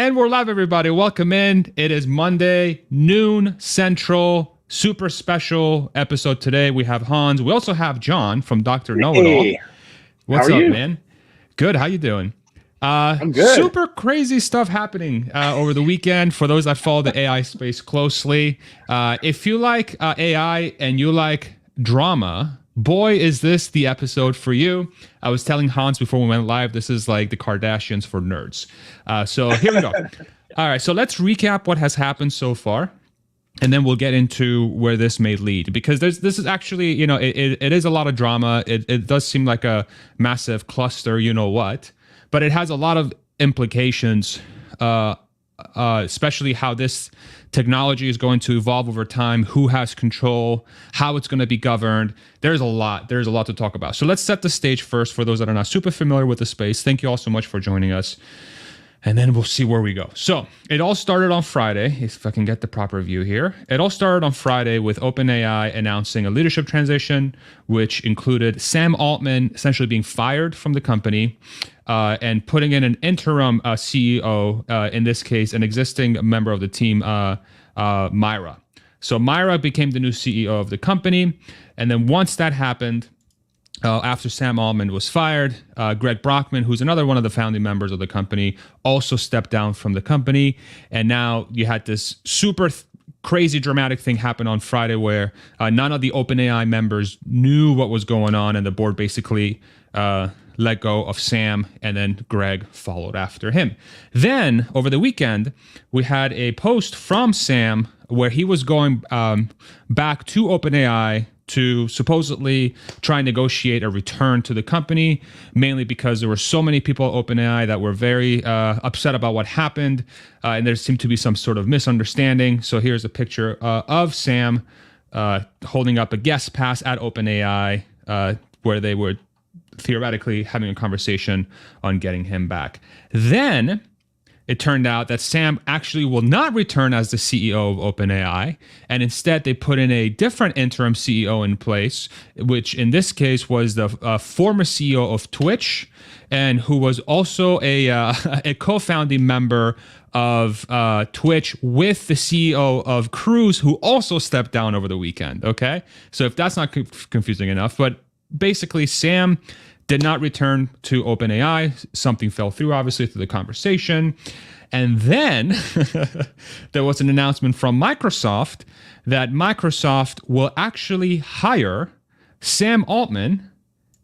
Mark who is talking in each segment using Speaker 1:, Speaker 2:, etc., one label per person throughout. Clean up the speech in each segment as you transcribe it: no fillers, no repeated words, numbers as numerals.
Speaker 1: And we're live, everybody. Welcome in. It is Monday, noon Central. Super special episode today. We have Hans. We also have John from Dr. Know-It-All.
Speaker 2: Hey,
Speaker 1: What's
Speaker 2: how are
Speaker 1: up,
Speaker 2: you?
Speaker 1: man? Good. How you doing?
Speaker 2: I'm good.
Speaker 1: Super crazy stuff happening over the weekend for those that follow the AI space closely. If you like AI and you like drama, boy, is this the episode for you. I was telling Hans before we went live, this is like the Kardashians for nerds. So here we go. All right, so let's recap what has happened so far. And then we'll get into where this may lead, because this is actually, it is a lot of drama. It does seem like a massive cluster, you know what, but it has a lot of implications, especially how this technology is going to evolve over time, who has control, how it's going to be governed. There's a lot to talk about. So let's set the stage first for those that are not super familiar with the space. Thank you all so much for joining us. And then we'll see where we go. So it all started on Friday, if I can get the proper view here. It all started on Friday with OpenAI announcing a leadership transition, which included Sam Altman essentially being fired from the company and putting in an interim CEO, in this case, an existing member of the team, Myra. So Myra became the new CEO of the company. And then once that happened, after Sam Altman was fired, Greg Brockman, who's another one of the founding members of the company, also stepped down from the company. And now you had this super crazy dramatic thing happen on Friday where none of the OpenAI members knew what was going on, and the board basically let go of Sam, and then Greg followed after him. Then, over the weekend, we had a post from Sam where he was going back to OpenAI to supposedly try and negotiate a return to the company, mainly because there were so many people at OpenAI that were very upset about what happened, and there seemed to be some sort of misunderstanding. So here's a picture of Sam holding up a guest pass at OpenAI, where they were theoretically having a conversation on getting him back. Then it turned out that Sam actually will not return as the CEO of OpenAI, and instead they put in a different interim CEO in place, which in this case was the former CEO of Twitch, and who was also a co-founding member of Twitch with the CEO of Cruise, who also stepped down over the weekend. Okay, so if that's not confusing enough, but basically Sam did not return to OpenAI. Something fell through, obviously, through the conversation. And then there was an announcement from Microsoft that Microsoft will actually hire Sam Altman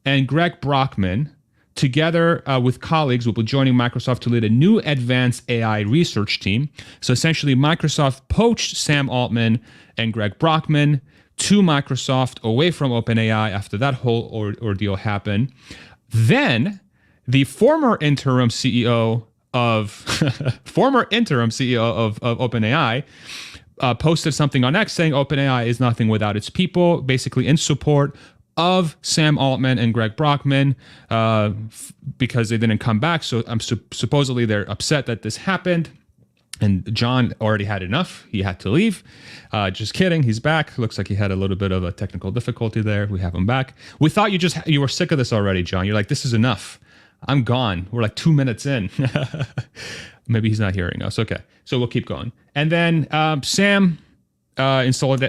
Speaker 1: and Greg Brockman together with colleagues, will be joining Microsoft to lead a new advanced AI research team. So essentially, Microsoft poached Sam Altman and Greg Brockman to Microsoft away from OpenAI after that whole ordeal happened. Then the former interim CEO of OpenAI posted something on X saying OpenAI is nothing without its people, basically in support of Sam Altman and Greg Brockman because they didn't come back. So supposedly they're upset that this happened. And John already had enough. He had to leave. Just kidding. He's back. Looks like he had a little bit of a technical difficulty there. We have him back. We thought you were sick of this already, John. You're like, this is enough. I'm gone. We're like 2 minutes in. Maybe he's not hearing us. Okay. So we'll keep going. And then Sam installed.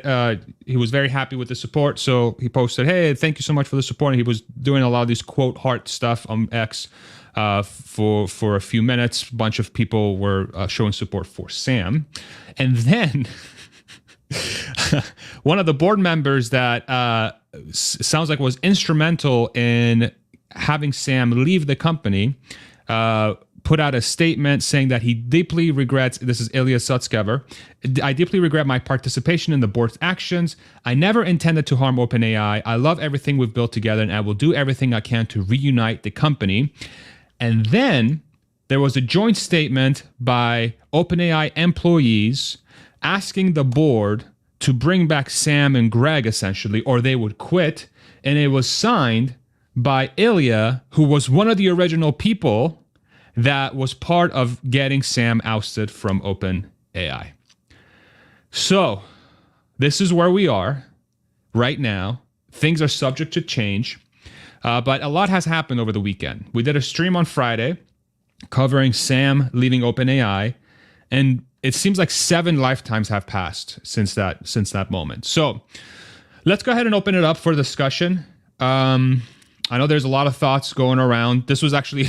Speaker 1: He was very happy with the support. So he posted, hey, thank you so much for the support. And he was doing a lot of these quote heart stuff on X. For a few minutes, a bunch of people were showing support for Sam. And then one of the board members that sounds like was instrumental in having Sam leave the company put out a statement saying that he deeply regrets, this is Ilya Sutskever, I deeply regret my participation in the board's actions. I never intended to harm OpenAI. I love everything we've built together, and I will do everything I can to reunite the company. And then there was a joint statement by OpenAI employees asking the board to bring back Sam and Greg, essentially, or they would quit. And it was signed by Ilya, who was one of the original people that was part of getting Sam ousted from OpenAI. So this is where we are right now. Things are subject to change. But a lot has happened over the weekend. We did a stream on Friday covering Sam leaving OpenAI, And it seems like 7 lifetimes have passed since that moment. So let's go ahead and open it up for discussion. I know there's a lot of thoughts going around. This was actually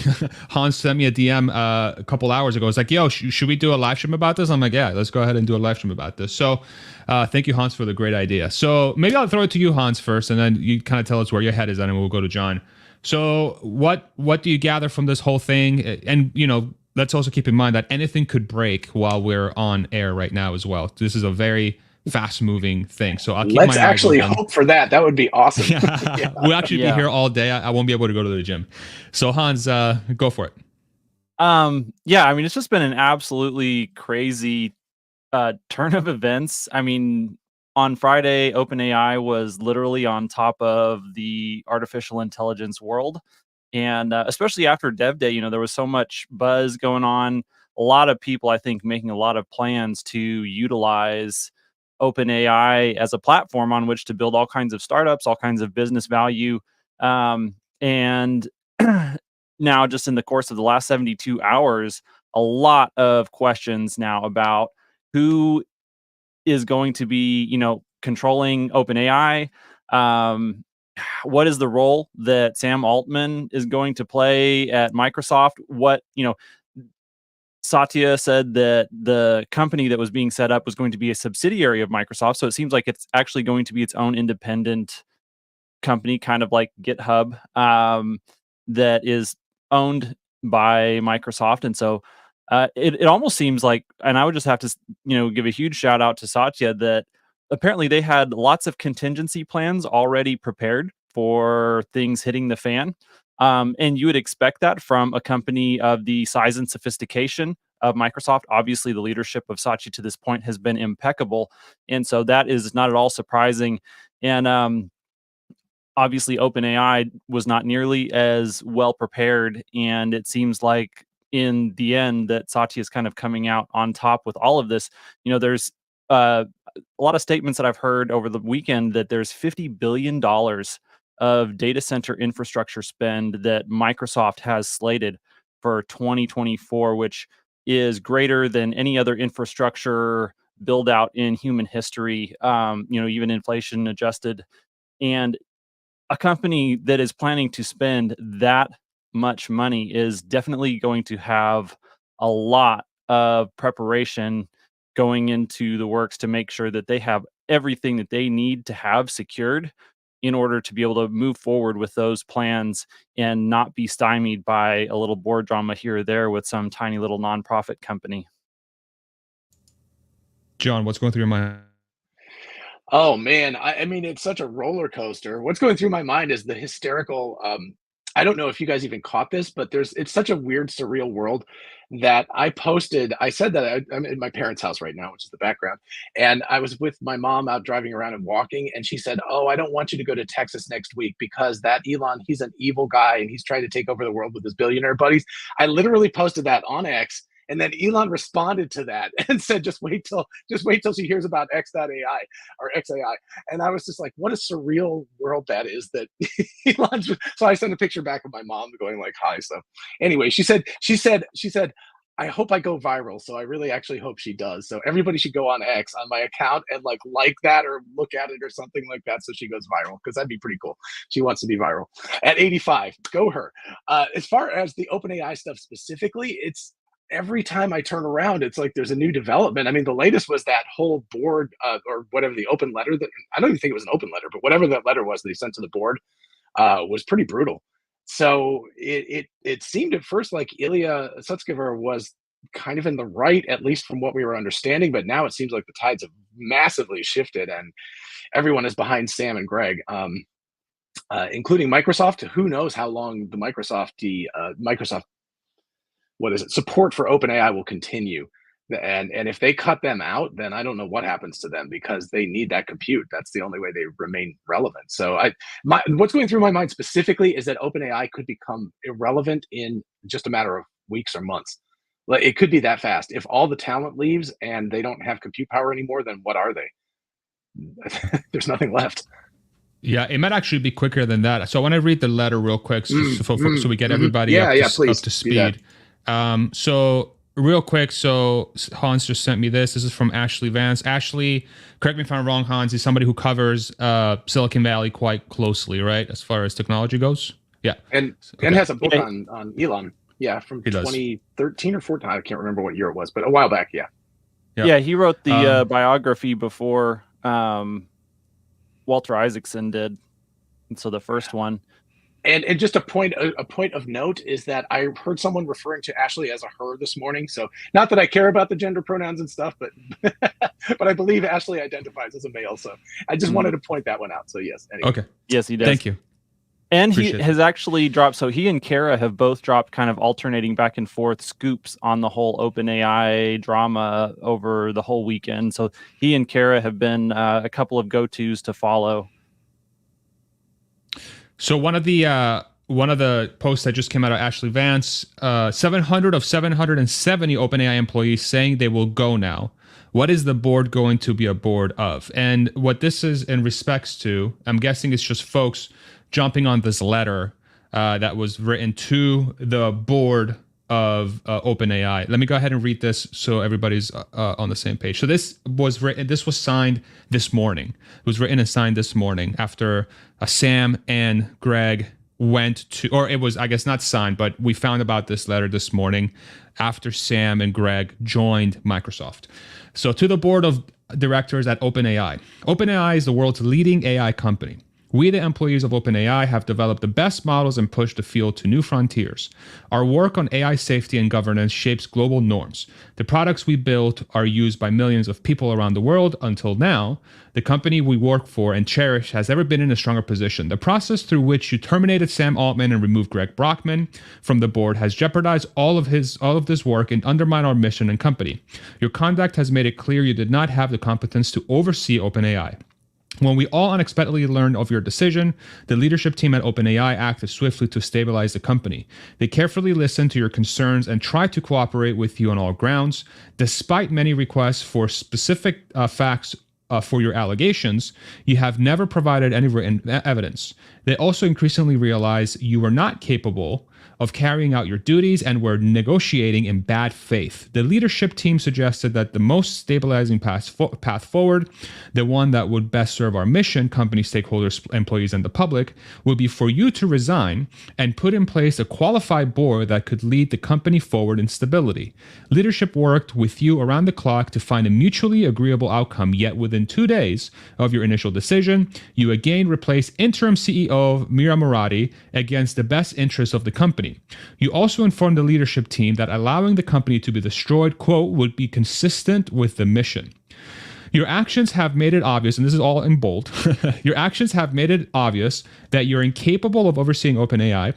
Speaker 1: Hans sent me a DM a couple hours ago. It's like, yo, should we do a live stream about this? I'm like, yeah, let's go ahead and do a live stream about this. So thank you, Hans, for the great idea. So maybe I'll throw it to you, Hans, first, and then you kind of tell us where your head is at, and we'll go to John. So what do you gather from this whole thing? And, let's also keep in mind that anything could break while we're on air right now as well. This is a very fast-moving thing, so I'll keep
Speaker 2: Let's
Speaker 1: my
Speaker 2: actually
Speaker 1: eyes open.
Speaker 2: hope for that. That would be awesome.
Speaker 1: Yeah. We'll actually be here all day. I won't be able to go to the gym. So Hans, go for it.
Speaker 3: Yeah, I mean, it's just been an absolutely crazy turn of events. I mean, on Friday, OpenAI was literally on top of the artificial intelligence world, and especially after Dev Day, there was so much buzz going on. A lot of people, I think, making a lot of plans to utilize OpenAI as a platform on which to build all kinds of startups, all kinds of business value. And now, just in the course of the last 72 hours, a lot of questions now about who is going to be, controlling OpenAI. What is the role that Sam Altman is going to play at Microsoft? Satya said that the company that was being set up was going to be a subsidiary of Microsoft. So it seems like it's actually going to be its own independent company, kind of like GitHub, that is owned by Microsoft. And so it almost seems like, and I would just have to, give a huge shout out to Satya that apparently they had lots of contingency plans already prepared for things hitting the fan. And you would expect that from a company of the size and sophistication of Microsoft. Obviously, the leadership of Satya to this point has been impeccable. And so that is not at all surprising. And obviously, OpenAI was not nearly as well prepared. And it seems like in the end that Satya is kind of coming out on top with all of this. There's a lot of statements that I've heard over the weekend that there's $50 billion of data center infrastructure spend that Microsoft has slated for 2024, which is greater than any other infrastructure build out in human history, even inflation adjusted. And a company that is planning to spend that much money is definitely going to have a lot of preparation going into the works to make sure that they have everything that they need to have secured in order to be able to move forward with those plans and not be stymied by a little board drama here or there with some tiny little nonprofit company.
Speaker 1: John, what's going through your mind?
Speaker 2: Oh man, I mean, it's such a roller coaster. What's going through my mind is the hysterical. I don't know if you guys even caught this, but it's such a weird, surreal world that I posted. I said that I'm in my parents' house right now, which is the background, and I was with my mom out driving around and walking, and she said, "Oh, I don't want you to go to Texas next week because that Elon, he's an evil guy and he's trying to take over the world with his billionaire buddies." I literally posted that on X. And then Elon responded to that and said, just wait till she hears about X.AI or XAI. And I was just like, what a surreal world that is that Elon's. So I sent a picture back of my mom going like, hi. So anyway, she said, I hope I go viral. So I really actually hope she does. So everybody should go on X on my account and like that or look at it or something like that. So she goes viral because that'd be pretty cool. She wants to be viral at 85. Go her. As far as the OpenAI stuff specifically, it's, every time I turn around, it's like there's a new development. I mean, the latest was that whole board or whatever, the open letter that, I don't even think it was an open letter, but whatever that letter was that they sent to the board was pretty brutal. So it seemed at first like Ilya Sutskever was kind of in the right, at least from what we were understanding. But now it seems like the tides have massively shifted and everyone is behind Sam and Greg, including Microsoft. Who knows how long the Microsoft support for OpenAI will continue. And if they cut them out, then I don't know what happens to them because they need that compute. That's the only way they remain relevant. So what's going through my mind specifically is that OpenAI could become irrelevant in just a matter of weeks or months. Like, it could be that fast. If all the talent leaves and they don't have compute power anymore, then what are they? There's nothing left.
Speaker 1: Yeah, it might actually be quicker than that. So I want to read the letter real quick so we get everybody up to speed. So real quick, so Hans just sent me this. This is from Ashley Vance. Ashley, correct me if I'm wrong, Hans, is somebody who covers Silicon Valley quite closely, right? As far as technology goes. Yeah.
Speaker 2: And
Speaker 1: Okay.
Speaker 2: has a book on Elon. Yeah, from
Speaker 1: He does.
Speaker 2: 2013 or 14. I can't remember what year it was, but a while back. Yeah.
Speaker 1: Yep.
Speaker 3: Yeah, he wrote the biography before Walter Isaacson did. And so the first one.
Speaker 2: And just a point of note is that I heard someone referring to Ashley as a her this morning. So not that I care about the gender pronouns and stuff, but but I believe Ashley identifies as a male. So I just wanted to point that one out. So yes. Anyway.
Speaker 1: Okay.
Speaker 3: Yes, he does.
Speaker 1: Thank you.
Speaker 3: And
Speaker 1: Appreciate
Speaker 3: he has actually dropped, so he and Kara have both dropped kind of alternating back and forth scoops on the whole OpenAI drama over the whole weekend. So he and Kara have been a couple of go-tos to follow.
Speaker 1: So one of the posts that just came out of Ashley Vance, 700 of 770 OpenAI employees saying they will go now. What is the board going to be a board of? And what this is in respects to, I'm guessing it's just folks jumping on this letter that was written to the board of OpenAI. Let me go ahead and read this so everybody's on the same page. So this was written. This was signed this morning. It was written and signed this morning after Sam and Greg went to, or it was, I guess, not signed, but we found about this letter this morning after Sam and Greg joined Microsoft. So to the board of directors at OpenAI. OpenAI is the world's leading AI company. We, the employees of OpenAI, have developed the best models and pushed the field to new frontiers. Our work on AI safety and governance shapes global norms. The products we built are used by millions of people around the world. Until now, the company we work for and cherish has never been in a stronger position. The process through which you terminated Sam Altman and removed Greg Brockman from the board has jeopardized all of this work and undermined our mission and company. Your conduct has made it clear you did not have the competence to oversee OpenAI. When we all unexpectedly learned of your decision, the leadership team at OpenAI acted swiftly to stabilize the company. They carefully listened to your concerns and tried to cooperate with you on all grounds. Despite many requests for specific facts for your allegations, you have never provided any written evidence. They also increasingly realized you were not capable of carrying out your duties and were negotiating in bad faith. The leadership team suggested that the most stabilizing path forward, the one that would best serve our mission, company stakeholders, employees, and the public, would be for you to resign and put in place a qualified board that could lead the company forward in stability. Leadership worked with you around the clock to find a mutually agreeable outcome, yet within 2 days of your initial decision, you again replaced interim CEO Mira Murati against the best interests of the company. You also informed the leadership team that allowing the company to be destroyed, quote, would be consistent with the mission. Your actions have made it obvious, and this is all in bold, your actions have made it obvious that you're incapable of overseeing OpenAI.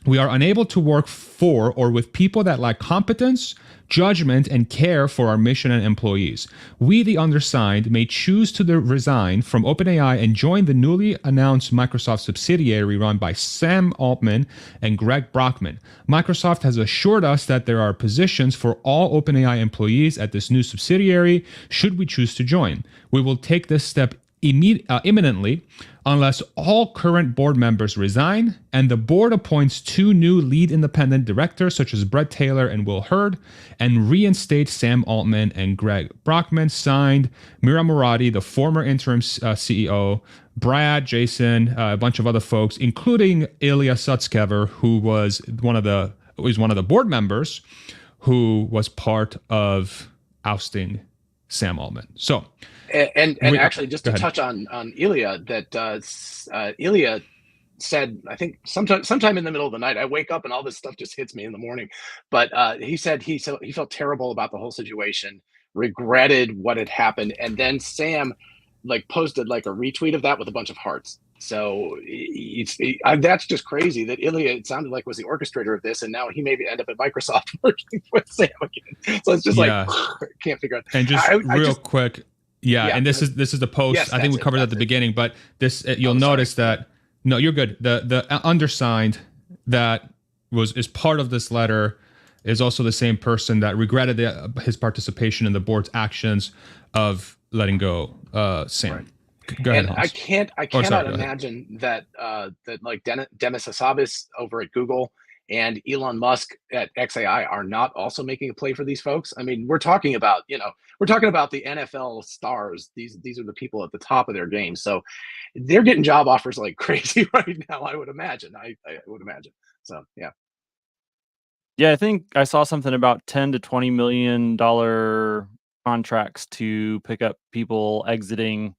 Speaker 1: We are unable to work for or with people that lack competence, judgment, and care for our mission and employees. We, the undersigned, may choose to resign from OpenAI and join the newly announced Microsoft subsidiary run by Sam Altman and Greg Brockman. Microsoft has assured us that there are positions for all OpenAI employees at this new subsidiary should we choose to join. We will take this step imminently unless all current board members resign and the board appoints 2 new lead independent directors such as Brett Taylor and Will Hurd and reinstate Sam Altman and Greg Brockman. Signed, Mira Murati, the former interim CEO, Brad, Jason, a bunch of other folks, including Ilya Sutskever, who was one of the board members who was part of ousting Sam Altman. So
Speaker 2: And actually, just to touch on Ilya, that Ilya said, I think sometime in the middle of the night, I wake up and all this stuff just hits me in the morning. But he said he felt terrible about the whole situation, regretted what had happened, and then Sam posted a retweet of that with a bunch of hearts. So that's just crazy that Ilya, it sounded like, was the orchestrator of this, and now he maybe end up at Microsoft working with Sam again. So it's just can't figure out.
Speaker 1: And just quick. Yeah, and this is the post. Yes, I think we covered it at the beginning, but this you'll notice that no, you're good. The undersigned that is part of this letter is also the same person that regretted his participation in the board's actions of letting go Sam. Right. Go ahead, Hans.
Speaker 2: I cannot imagine that Demis Hassabis over at Google and Elon Musk at XAI are not also making a play for these folks. I mean, we're talking about the NFL stars. These are the people at the top of their game. So they're getting job offers like crazy right now, I would imagine. I would imagine. So yeah.
Speaker 3: Yeah, I think I saw something about $10 to $20 million contracts to pick up people exiting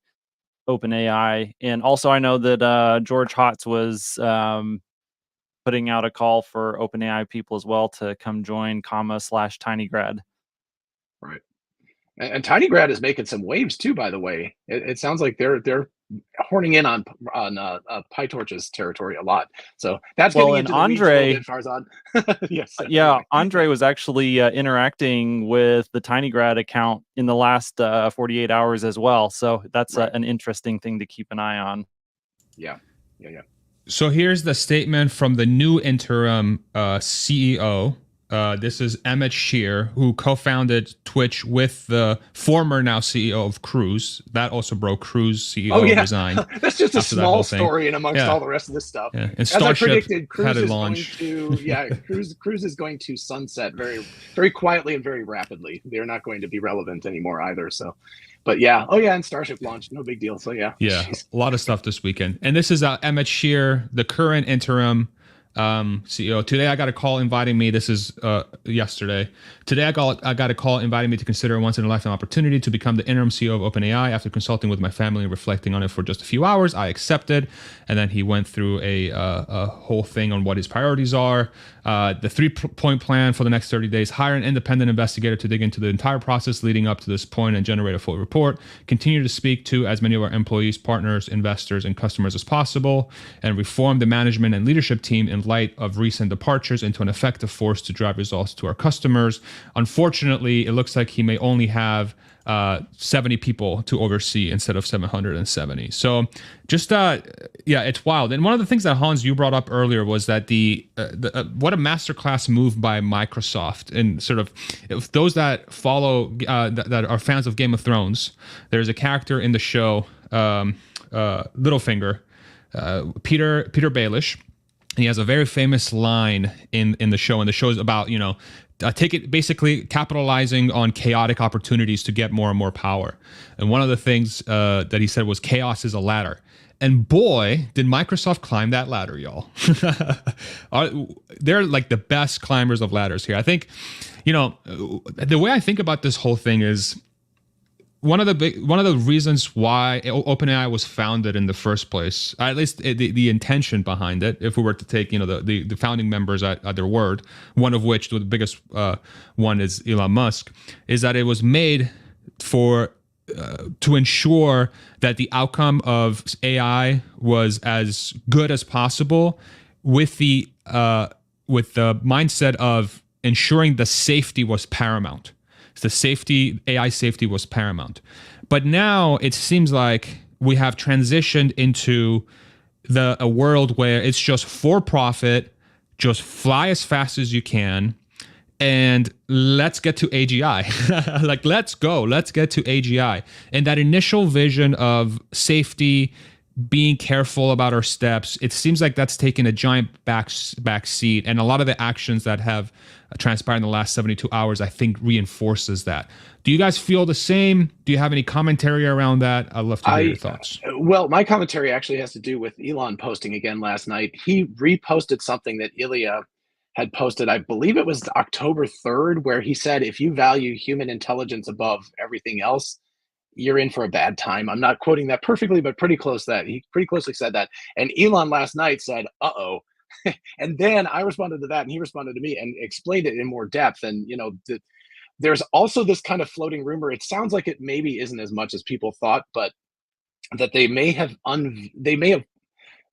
Speaker 3: OpenAI. And also I know that George Hotz was putting out a call for OpenAI people as well to come join /tinygrad.
Speaker 2: Right. And TinyGrad is making some waves too, by the way. It sounds like they're horning in on PyTorch's territory a lot. So that's
Speaker 3: Well,
Speaker 2: getting
Speaker 3: and
Speaker 2: into the weeds a little
Speaker 3: Andre,
Speaker 2: bit, Farzad. Yes.
Speaker 3: yeah,
Speaker 2: Anyway.
Speaker 3: Andre was actually interacting with the TinyGrad account in the last 48 hours as well. So that's
Speaker 2: Right.
Speaker 3: an interesting thing to keep an eye on.
Speaker 2: Yeah.
Speaker 1: So here's the statement from the new interim CEO. This is Emmett Shear, who co-founded Twitch with the former now CEO of Cruise. That also broke. Cruise CEO resigned.
Speaker 2: That's just a
Speaker 1: after that
Speaker 2: small
Speaker 1: whole thing.
Speaker 2: story in amongst
Speaker 1: Yeah.
Speaker 2: all the rest of this stuff.
Speaker 1: Yeah. And
Speaker 2: As I
Speaker 1: Starship
Speaker 2: predicted, Cruise
Speaker 1: had a
Speaker 2: is
Speaker 1: launch.
Speaker 2: going to Cruise is going to sunset very, very quietly and very rapidly. They're not going to be relevant anymore either. So, but yeah, and Starship launched, no big deal. So yeah,
Speaker 1: Jeez. A lot of stuff this weekend. And this is Emmett Shear, the current interim CEO. Today I got a call inviting me. This is yesterday. Today I got a call inviting me to consider a once in a lifetime opportunity to become the interim CEO of OpenAI. After consulting with my family and reflecting on it for just a few hours, I accepted. And then he went through a whole thing on what his priorities are. The 3-point plan for the next 30 days: hire an independent investigator to dig into the entire process leading up to this point and generate a full report. Continue to speak to as many of our employees, partners, investors, and customers as possible, and reform the management and leadership team in light of recent departures into an effective force to drive results to our customers. Unfortunately, it looks like he may only have 70 people to oversee instead of 770. So just it's wild. And one of the things that Hans, you brought up earlier was that what a masterclass move by Microsoft. And sort of, if those that follow that are fans of Game of Thrones, there's a character in the show, Littlefinger, Peter Baelish. He has a very famous line in the show, and the show is about, basically capitalizing on chaotic opportunities to get more and more power. And one of the things that he said was, chaos is a ladder. And boy, did Microsoft climb that ladder, y'all. They're like the best climbers of ladders here. I think, the way I think about this whole thing is, one of the reasons why OpenAI was founded in the first place, at least the intention behind it, if we were to take the founding members at their word, one of which, the biggest one, is Elon Musk, is that it was made to ensure that the outcome of AI was as good as possible, with the mindset of ensuring the safety was paramount. AI safety was paramount. But now it seems like we have transitioned into a world where it's just for profit, just fly as fast as you can, and let's get to AGI. Let's get to AGI. And that initial vision of safety, being careful about our steps, it seems like that's taken a giant back seat. And a lot of the actions that have transpired in the last 72 hours, I think, reinforces that. Do you guys feel the same? Do you have any commentary around that? I'd love to hear your thoughts.
Speaker 2: Well, my commentary actually has to do with Elon posting again last night. He reposted something that Ilya had posted, I believe it was October 3rd, where he said, if you value human intelligence above everything else, you're in for a bad time. I'm not quoting that perfectly, but pretty close that. He pretty closely said that. And Elon last night said, uh-oh. And then I responded to that, and he responded to me and explained it in more depth. And, there's also this kind of floating rumor. It sounds like it maybe isn't as much as people thought, but that they may have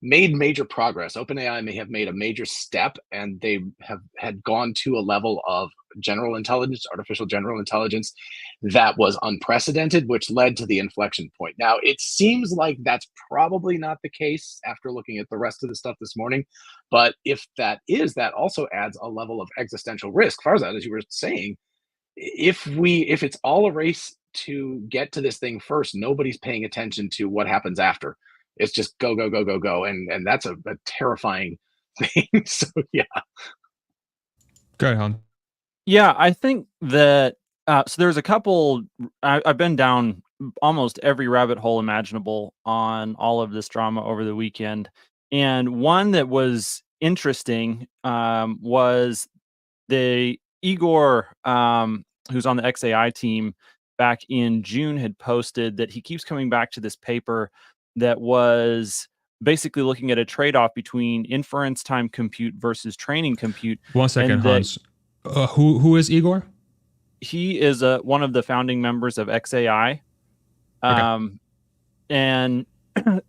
Speaker 2: made major progress. OpenAI may have made a major step, and they had gone to a level of general intelligence, artificial general intelligence, that was unprecedented, which led to the inflection point. Now, it seems like that's probably not the case after looking at the rest of the stuff this morning. But if that is, that also adds a level of existential risk. Farzad, as you were saying, if it's all a race to get to this thing first, nobody's paying attention to what happens after. It's just go, go, go, go, go. And that's a terrifying thing. So yeah.
Speaker 1: Go ahead, Han.
Speaker 3: Yeah, I think that so there's a couple. I've been down almost every rabbit hole imaginable on all of this drama over the weekend, and one that was interesting was the Igor, who's on the XAI team, back in June had posted that he keeps coming back to this paper that was basically looking at a trade-off between inference time compute versus training compute,
Speaker 1: One second,
Speaker 3: and that
Speaker 1: Hans. Who is Igor?
Speaker 3: he is one of the founding members of XAI.
Speaker 1: Okay.
Speaker 3: And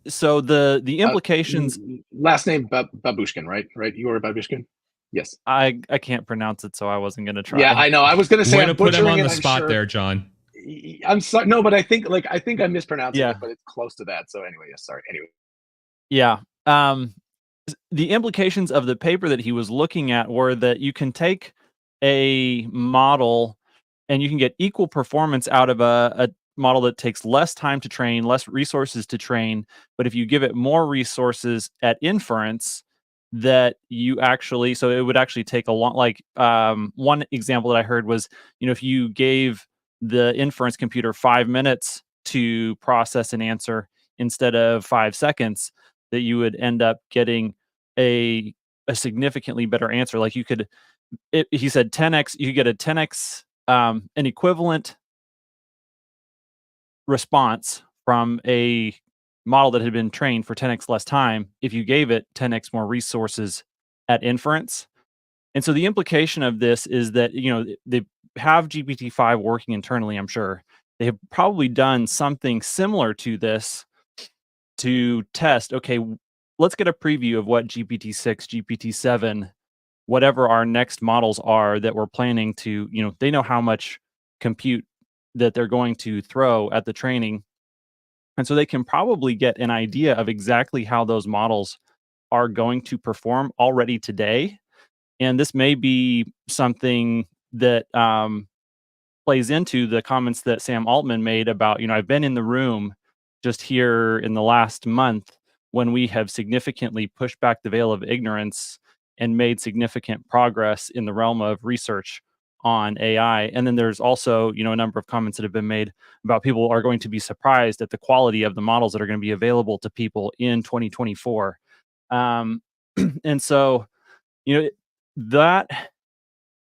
Speaker 3: so the implications,
Speaker 2: Last name Babushkin, right? Right, you are Babushkin. Yes.
Speaker 3: I can't pronounce it, so I wasn't going to
Speaker 2: Yeah,
Speaker 3: try.
Speaker 2: I know. I was going to say
Speaker 1: Way
Speaker 2: I'm
Speaker 1: to put him
Speaker 2: butchering
Speaker 1: on
Speaker 2: it.
Speaker 1: the
Speaker 2: I'm
Speaker 1: spot
Speaker 2: sure.
Speaker 1: there, John.
Speaker 2: I'm sorry. No, but I think I'm mispronouncing
Speaker 3: Yeah.
Speaker 2: it, but it's close to that. So anyway, yes. Sorry. Anyway.
Speaker 3: Yeah. The implications of the paper that he was looking at were that you can take a model and you can get equal performance out of a model that takes less time to train, less resources to train. But if you give it more resources at inference, that you actually, so it would actually take a long, like one example that I heard was, if you gave the inference computer 5 minutes to process an answer instead of 5 seconds, that you would end up getting a significantly better answer. Like he said 10x, you could get a 10x, an equivalent response from a model that had been trained for 10x less time if you gave it 10x more resources at inference. And so the implication of this is that, they have GPT-5 working internally, I'm sure. They have probably done something similar to this to test, okay, let's get a preview of what GPT-6, GPT-7, whatever our next models are that we're planning to, they know how much compute that they're going to throw at the training. And so they can probably get an idea of exactly how those models are going to perform already today. And this may be something that plays into the comments that Sam Altman made about, I've been in the room just here in the last month when we have significantly pushed back the veil of ignorance and made significant progress in the realm of research on AI. And then there's also, a number of comments that have been made about people are going to be surprised at the quality of the models that are going to be available to people in 2024. And so, that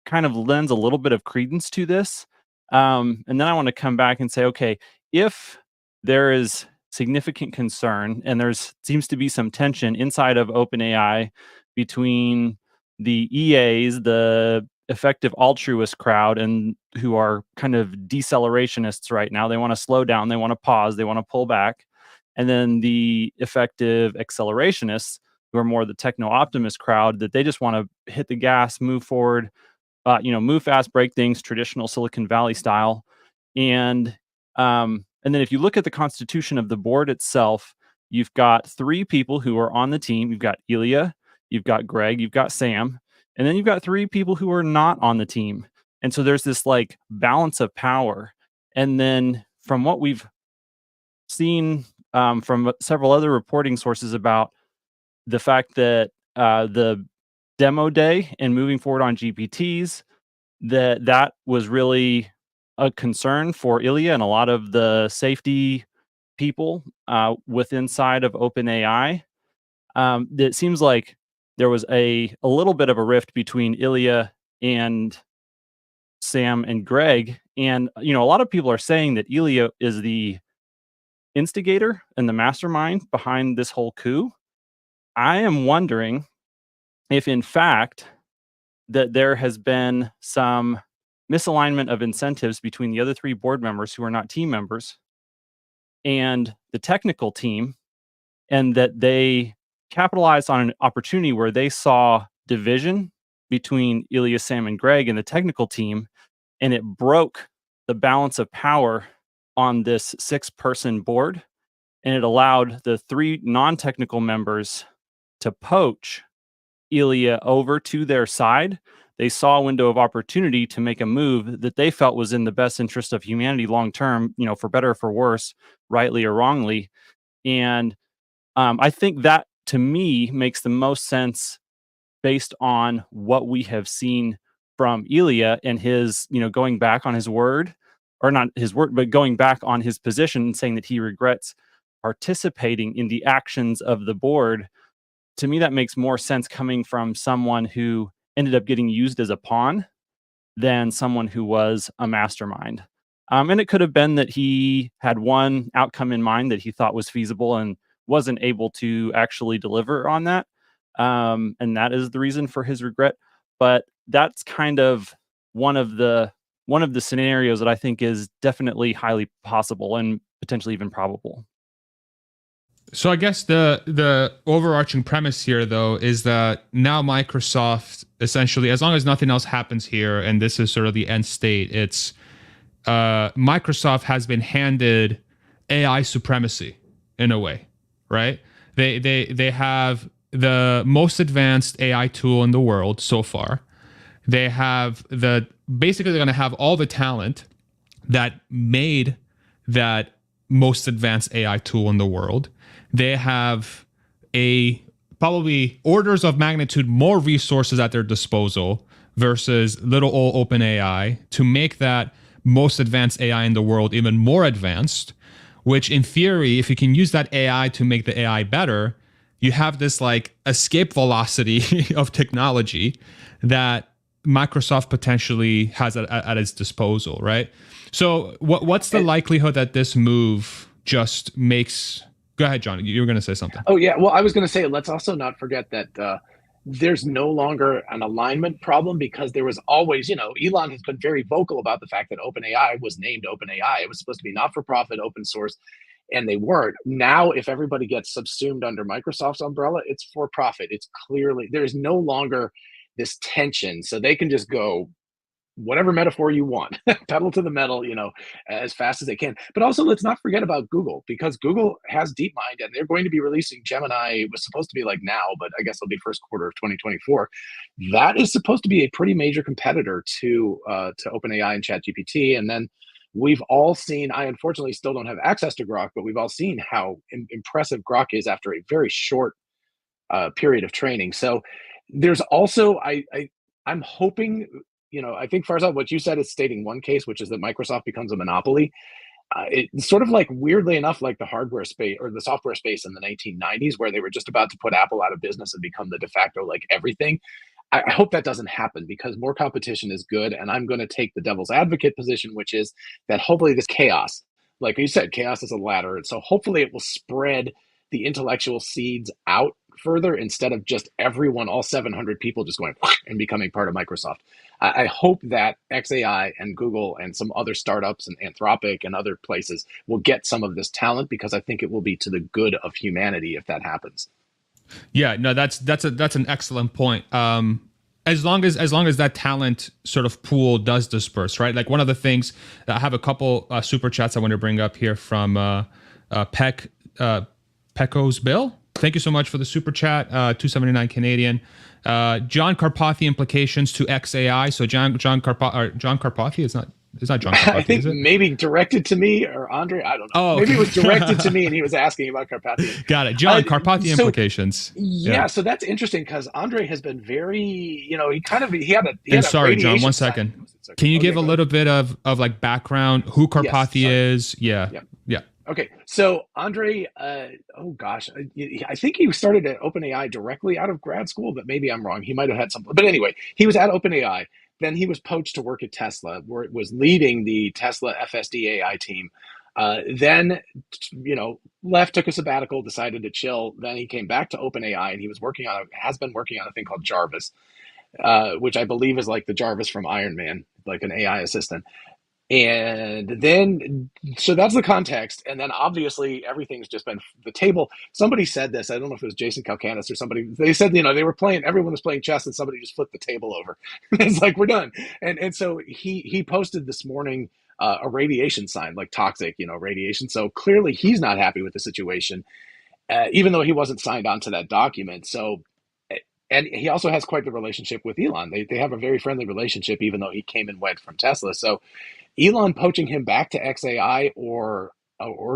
Speaker 3: kind of lends a little bit of credence to this. And then I want to come back and say, okay, if there is significant concern and there's seems to be some tension inside of OpenAI between the EAs, the effective altruist crowd, and who are kind of decelerationist right now. They want to slow down, they want to pause, they want to pull back. And then the effective accelerationists, who are more the techno optimist crowd, that they just want to hit the gas, move forward, move fast, break things, traditional Silicon Valley style. And then if you look at the constitution of the board itself, you've got three people who are on the team. You've got Ilya, you've got Greg, you've got Sam, and then you've got three people who are not on the team. And so there's this like balance of power. And then from what we've seen from several other reporting sources about the fact that the demo day and moving forward on GPTs, that was really a concern for Ilya and a lot of the safety people with inside of OpenAI. It seems like there was a little bit of a rift between Ilya and Sam and Greg. And, a lot of people are saying that Ilya is the instigator and the mastermind behind this whole coup. I am wondering if, in fact, that there has been some misalignment of incentives between the other three board members who are not team members and the technical team, and that they capitalized on an opportunity where they saw division between Ilya, Sam, and Greg and the technical team, and it broke the balance of power on this 6-person board, and it allowed the three non-technical members to poach Ilya over to their side. They saw a window of opportunity to make a move that they felt was in the best interest of humanity long term, for better or for worse, rightly or wrongly. And I think that, to me, makes the most sense based on what we have seen from Ilya and his, going back on his word, or not his word, but going back on his position and saying that he regrets participating in the actions of the board. To me, that makes more sense coming from someone who ended up getting used as a pawn than someone who was a mastermind. And it could have been that he had one outcome in mind that he thought was feasible and wasn't able to actually deliver on that. And that is the reason for his regret. But that's kind of one of the scenarios that I think is definitely highly possible and potentially even probable.
Speaker 1: So I guess the overarching premise here, though, is that now Microsoft, essentially, as long as nothing else happens here, and this is sort of the end state, it's Microsoft has been handed AI supremacy in a way, right? They have the most advanced AI tool in the world so far. They have basically they're going to have all the talent that made that most advanced AI tool in the world. They have probably orders of magnitude more resources at their disposal versus little old OpenAI to make that most advanced AI in the world even more advanced, which in theory, if you can use that AI to make the AI better, you have this like escape velocity of technology that Microsoft potentially has at its disposal, right? So what's the likelihood that this move just makes... Go ahead, John. You were going to say something.
Speaker 2: Oh, yeah. Well, I was going to say, let's also not forget that there's no longer an alignment problem, because there was always, Elon has been very vocal about the fact that OpenAI was named OpenAI. It was supposed to be not-for-profit, open source, and they weren't. Now, if everybody gets subsumed under Microsoft's umbrella, it's for profit. It's clearly, there's no longer this tension. So they can just go whatever metaphor you want, pedal to the metal, as fast as they can. But also, let's not forget about Google, because Google has DeepMind, and they're going to be releasing Gemini. It was supposed to be like now, but I guess it'll be first quarter of 2024. That is supposed to be a pretty major competitor to OpenAI and ChatGPT. And then we've all seen, I unfortunately still don't have access to Grok, but we've all seen how impressive Grok is after a very short period of training. So there's also, I'm hoping, I think, Farzad, what you said is stating one case, which is that Microsoft becomes a monopoly. It's sort of like, weirdly enough, like the hardware space or the software space in the 1990s, where they were just about to put Apple out of business and become the de facto like everything. I hope that doesn't happen, because more competition is good. And I'm going to take the devil's advocate position, which is that hopefully this chaos, like you said, chaos is a ladder. And so hopefully it will spread the intellectual seeds out further, instead of just everyone, all 700 people just going and becoming part of Microsoft. I hope that XAI and Google and some other startups and Anthropic and other places will get some of this talent, because I think it will be to the good of humanity if that happens.
Speaker 1: Yeah, no, that's an excellent point. As long as that talent sort of pool does disperse, right? Like, one of the things, I have a couple super chats I want to bring up here from Pecco's Bill. Thank you so much for the super chat, 279 Canadian. John Carpathy implications to XAI. So John Carpathy is not John Carpathy.
Speaker 2: I think
Speaker 1: is it?
Speaker 2: Maybe directed to me or Andre. I don't know.
Speaker 1: Oh,
Speaker 2: maybe it was directed to me, and he was asking about Carpathy.
Speaker 1: Got it. John Carpathy implications.
Speaker 2: Yeah, so that's interesting, because Andre has been very, he had a.
Speaker 1: And sorry, John, one second. Can you give a little bit of like background who Carpathy is? Yeah.
Speaker 2: Okay, so Andre, oh gosh, I think he started at OpenAI directly out of grad school, but maybe I'm wrong. He might have had some, but anyway, he was at OpenAI. Then he was poached to work at Tesla, where it was leading the Tesla FSD AI team. Then, left, took a sabbatical, decided to chill. Then he came back to OpenAI, and he has been working on a thing called Jarvis, which I believe is like the Jarvis from Iron Man, like an AI assistant. And then, so that's the context. And then obviously everything's just been the table. Somebody said this, I don't know if it was Jason Calcanis or somebody, they said, they were playing, everyone was playing chess, and somebody just flipped the table over. It's like, we're done. And so he posted this morning a radiation sign, like toxic, radiation. So clearly he's not happy with the situation, even though he wasn't signed on to that document. So, and he also has quite the relationship with Elon. They have a very friendly relationship, even though he came and went from Tesla. So Elon poaching him back to XAI or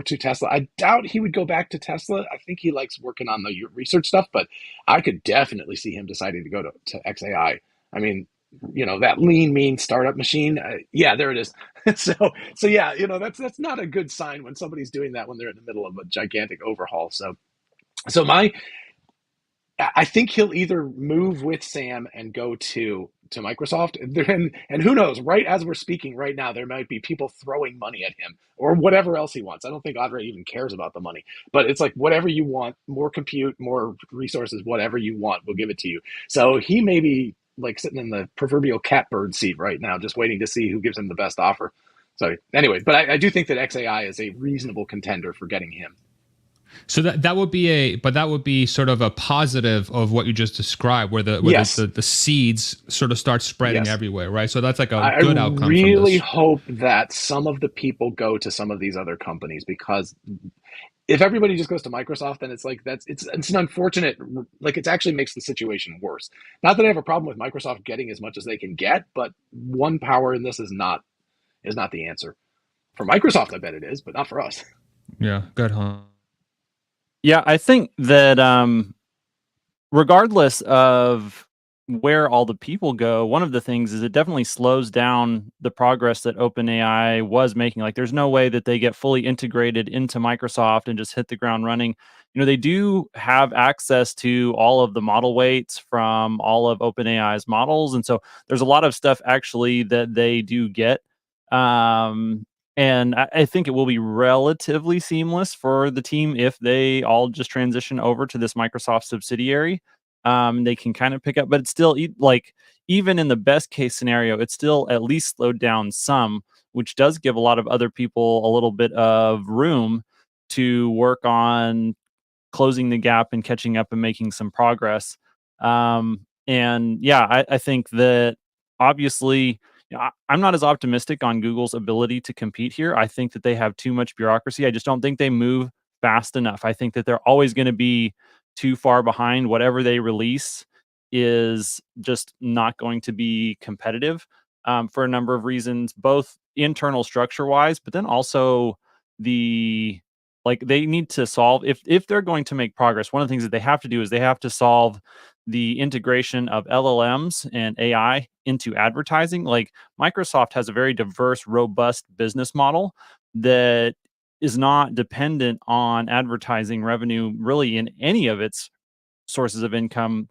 Speaker 2: to Tesla, I doubt he would go back to Tesla. I think he likes working on the research stuff, but I could definitely see him deciding to go to XAI. I mean, that lean, mean startup machine. Yeah, there it is. So yeah, that's not a good sign when somebody's doing that when they're in the middle of a gigantic overhaul. So I think he'll either move with Sam and go to Microsoft, and who knows? Right as we're speaking right now, there might be people throwing money at him or whatever else he wants. I don't think Audrey even cares about the money, but it's like whatever you want, more compute, more resources, whatever you want, we'll give it to you. So he may be like sitting in the proverbial catbird seat right now, just waiting to see who gives him the best offer. So anyway, but I do think that XAI is a reasonable contender for getting him.
Speaker 1: So that would be sort of a positive of what you just described, where
Speaker 2: Yes.
Speaker 1: the seeds sort of start spreading
Speaker 2: Yes.
Speaker 1: everywhere, right? So that's like a
Speaker 2: I
Speaker 1: good outcome
Speaker 2: really
Speaker 1: from this.
Speaker 2: hope that some of the people go to some of these other companies, because if everybody just goes to Microsoft, then it's like it's an unfortunate, like it actually makes the situation worse. Not that I have a problem with Microsoft getting as much as they can get, but one power in this is not the answer. For Microsoft, I bet it is, but not for us.
Speaker 1: Yeah, good, huh?
Speaker 3: Yeah, I think that regardless of where all the people go, one of the things is it definitely slows down the progress that OpenAI was making. Like, there's no way that they get fully integrated into Microsoft and just hit the ground running. They do have access to all of the model weights from all of OpenAI's models, and so there's a lot of stuff actually that they do get. And I think it will be relatively seamless for the team if they all just transition over to this Microsoft subsidiary. They can kind of pick up, but it's still like, even in the best case scenario, it's still at least slowed down some, which does give a lot of other people a little bit of room to work on closing the gap and catching up and making some progress. And yeah, I think that obviously, I'm not as optimistic on Google's ability to compete here. I think that they have too much bureaucracy. I just don't think they move fast enough. I think that they're always going to be too far behind. Whatever they release is just not going to be competitive, for a number of reasons, both internal structure wise, but then also the they need to solve, if they're going to make progress. One of the things that they have to do is they have to solve the integration of LLMs and AI into advertising. Like, Microsoft has a very diverse, robust business model that is not dependent on advertising revenue really in any of its sources of income,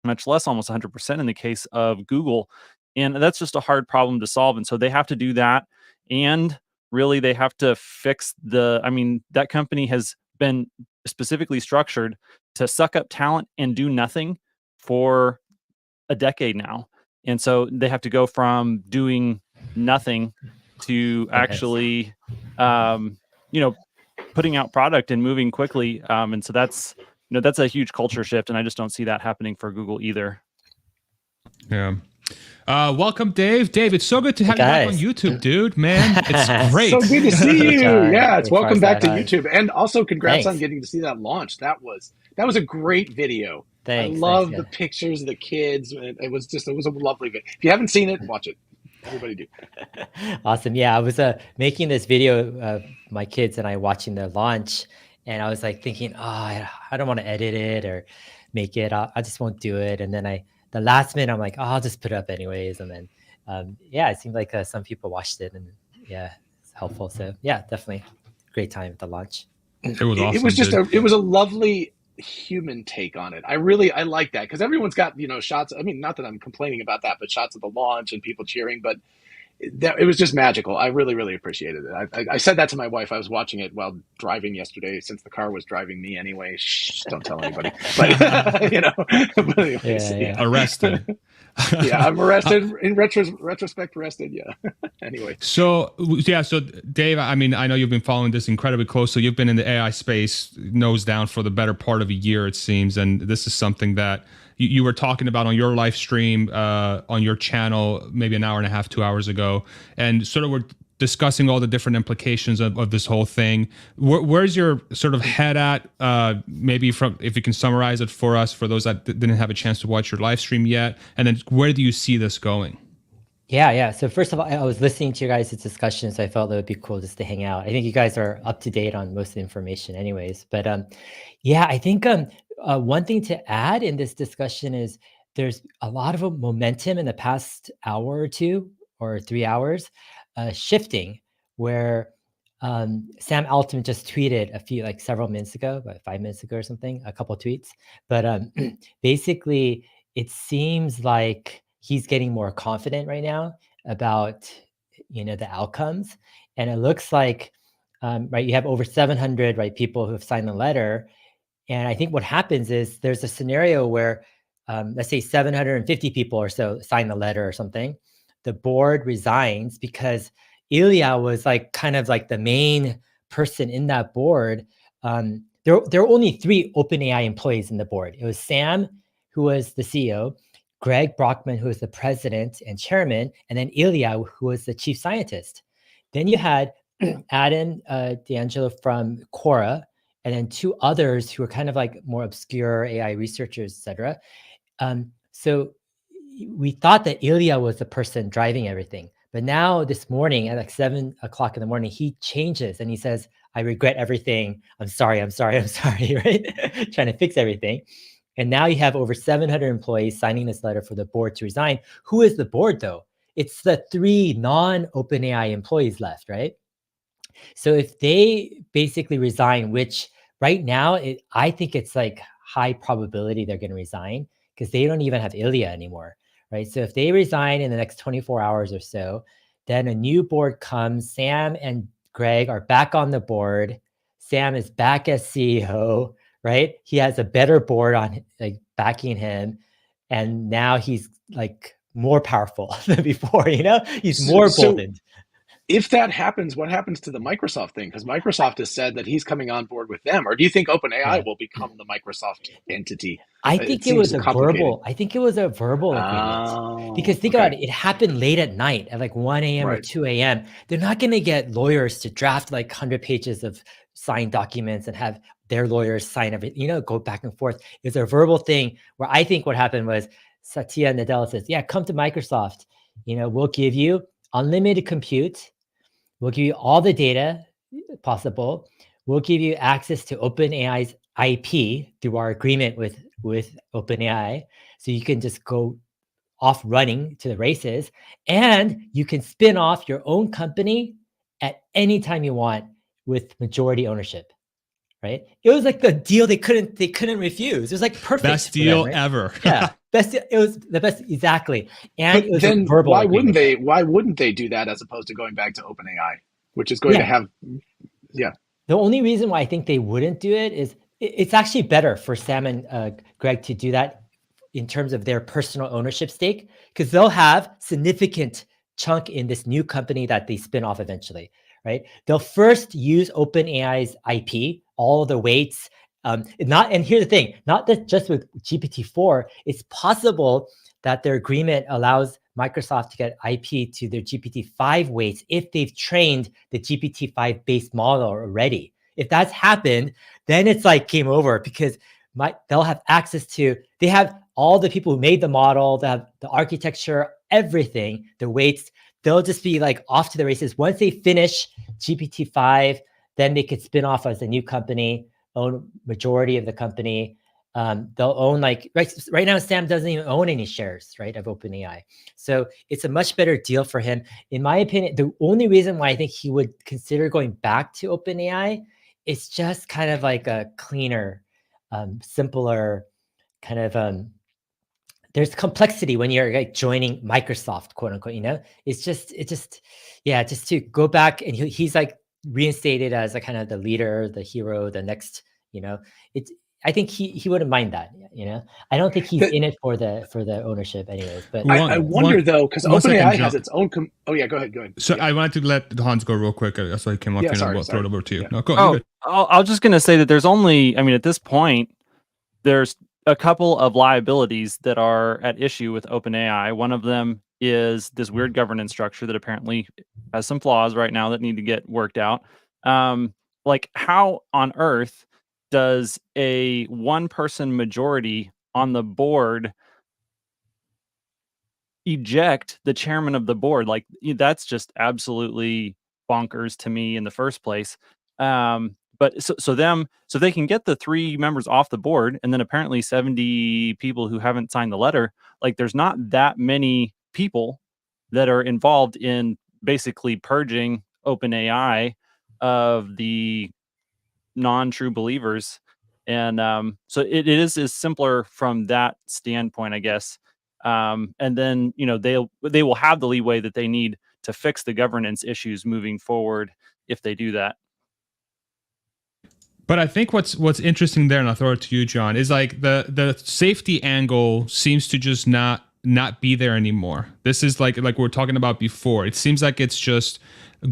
Speaker 3: much less almost 100% in the case of Google. And that's just a hard problem to solve. And so they have to do that. And really, they have to fix that company has been specifically structured to suck up talent and do nothing for a decade now. And so they have to go from doing nothing to actually, putting out product and moving quickly. And so that's a huge culture shift. And I just don't see that happening for Google either.
Speaker 1: Yeah. Welcome, Dave. Dave, it's so good to have you back on YouTube, dude. Man, it's great.
Speaker 2: So good to see you. Yeah, it's welcome back to
Speaker 4: Hi.
Speaker 2: YouTube, and also congrats
Speaker 4: Thanks.
Speaker 2: on getting to see that launch. That was a great video.
Speaker 4: Thanks.
Speaker 2: I love
Speaker 4: yeah.
Speaker 2: the pictures of the kids. It was a lovely video. If you haven't seen it, watch it. Everybody do.
Speaker 4: Awesome. Yeah, I was making this video of my kids and I watching the launch, and I was like thinking, I don't want to edit it or make it. I just won't do it. And then the last minute, I'm like, I'll just put it up anyways. And then, it seemed like some people watched it, and yeah, it's helpful. So yeah, definitely great time at the launch.
Speaker 1: It was awesome.
Speaker 2: It was just it was a lovely human take on it. I like that, because everyone's got shots. I mean, not that I'm complaining about that, but shots of the launch and people cheering. But it was just magical. I really appreciated it. I said that to my wife. I was watching it while driving yesterday, since the car was driving me anyway. Shh, don't tell anybody. But But anyways,
Speaker 4: Yeah.
Speaker 1: Arrested.
Speaker 2: Yeah, I'm arrested in retrospect. Arrested. Yeah. Anyway.
Speaker 1: So Dave, I mean, I know you've been following this incredibly closely. You've been in the AI space nose down for the better part of a year, it seems, and this is something that you were talking about on your live stream on your channel maybe an hour and a half, 2 hours ago, and sort of we're discussing all the different implications of this whole thing. Where's your sort of head at? Maybe if you can summarize it for us, for those that didn't have a chance to watch your live stream yet, and then where do you see this going?
Speaker 4: Yeah. So first of all, I was listening to your guys' discussion, so I felt it would be cool just to hang out. I think you guys are up to date on most of the information anyways. But I think one thing to add in this discussion is there's a lot of momentum in the past hour or two or 3 hours shifting where Sam Altman just tweeted like several minutes ago, about 5 minutes ago or something, a couple of tweets. But basically, it seems like he's getting more confident right now about the outcomes, and it looks like right, you have over 700 right people who have signed the letter, and I think what happens is there's a scenario where, let's say 750 people or so sign the letter or something. The board resigns because Ilya was like kind of like the main person in that board. There were only 3 OpenAI employees in the board. It was Sam, who was the CEO, Greg Brockman, who was the president and chairman, and then Ilya, who was the chief scientist. Then you had Adam D'Angelo from Quora, and then 2 others who are kind of like more obscure AI researchers, etc. So we thought that Ilya was the person driving everything. But now this morning at like 7 o'clock in the morning, he changes and he says, I regret everything. I'm sorry, right? Trying to fix everything. And now you have over 700 employees signing this letter for the board to resign. Who is the board though? It's the 3 non-OpenAI employees left, right? So if they basically resign, which right now, I think it's like high probability they're going to resign because they don't even have Ilya anymore, right? So if they resign in the next 24 hours or so, then a new board comes. Sam and Greg are back on the board. Sam is back as CEO, right? He has a better board on like backing him, and now he's like more powerful than before. He's more boldened.
Speaker 2: If that happens, what happens to the Microsoft thing? Because Microsoft has said that he's coming on board with them. Or do you think OpenAI will become the Microsoft entity?
Speaker 4: I think it was a verbal. I think it was a verbal agreement. Because think about it, it happened late at night at like 1 a.m. or 2 a.m. They're not going to get lawyers to draft like 100 pages of signed documents and have their lawyers sign everything, go back and forth. It's a verbal thing where I think what happened was Satya Nadella says, yeah, come to Microsoft. We'll give you unlimited compute. We'll give you all the data possible. We'll give you access to OpenAI's IP through our agreement with OpenAI. So you can just go off running to the races, and you can spin off your own company at any time you want with majority ownership. Right? It was like the deal they couldn't refuse. It was like perfect.
Speaker 1: Best deal ever.
Speaker 4: Yeah. It was the best, exactly. And it was
Speaker 2: then
Speaker 4: verbal
Speaker 2: why
Speaker 4: agreement.
Speaker 2: wouldn't they do that as opposed to going back to OpenAI, which is going to have
Speaker 4: The only reason why I think they wouldn't do it is it's actually better for Sam and Greg to do that in terms of their personal ownership stake, because they'll have significant chunk in this new company that they spin off eventually, right? They'll first use OpenAI's IP, all the weights. And here's the thing, not that just with GPT-4, it's possible that their agreement allows Microsoft to get IP to their GPT-5 weights if they've trained the GPT-5 based model already. If that's happened, then it's like game over, because they'll have access to, they have all the people who made the model, they have the architecture, everything, the weights. They'll just be like off to the races. Once they finish GPT-5, then they could spin off as a new company, own majority of the company. They'll own right now, Sam doesn't even own any shares, right, of OpenAI. So it's a much better deal for him. In my opinion, the only reason why I think he would consider going back to OpenAI is just kind of like a cleaner, simpler kind of, there's complexity when you're like joining Microsoft, quote unquote, it's just to go back, and he's like reinstated as a kind of the leader, the hero, the next, I think he wouldn't mind that, I don't think he's in it for the ownership anyways. But
Speaker 2: I wonder though, because OpenAI has its own. Go ahead.
Speaker 1: So I wanted to let Hans go real quick. So I came up and we'll throw it over to you.
Speaker 2: Yeah.
Speaker 1: No, go.
Speaker 3: I was just going to say that there's only, at this point, there's a couple of liabilities that are at issue with OpenAI. One of them is this weird governance structure that apparently has some flaws right now that need to get worked out. Like, how on earth does a one-person majority on the board eject the chairman of the board? Like, that's just absolutely bonkers to me in the first place. But so they can get the 3 members off the board, and then apparently 70 people who haven't signed the letter. like there's not that many people that are involved in basically purging OpenAI of the non-true believers. And so it is simpler from that standpoint, I guess. And then, you know, they will have the leeway that they need to fix the governance issues moving forward if they do that.
Speaker 1: But I think what's interesting there, and I'll throw it to you, John, is like the safety angle seems to just not be there anymore. This is like we were talking about before. It seems like it's just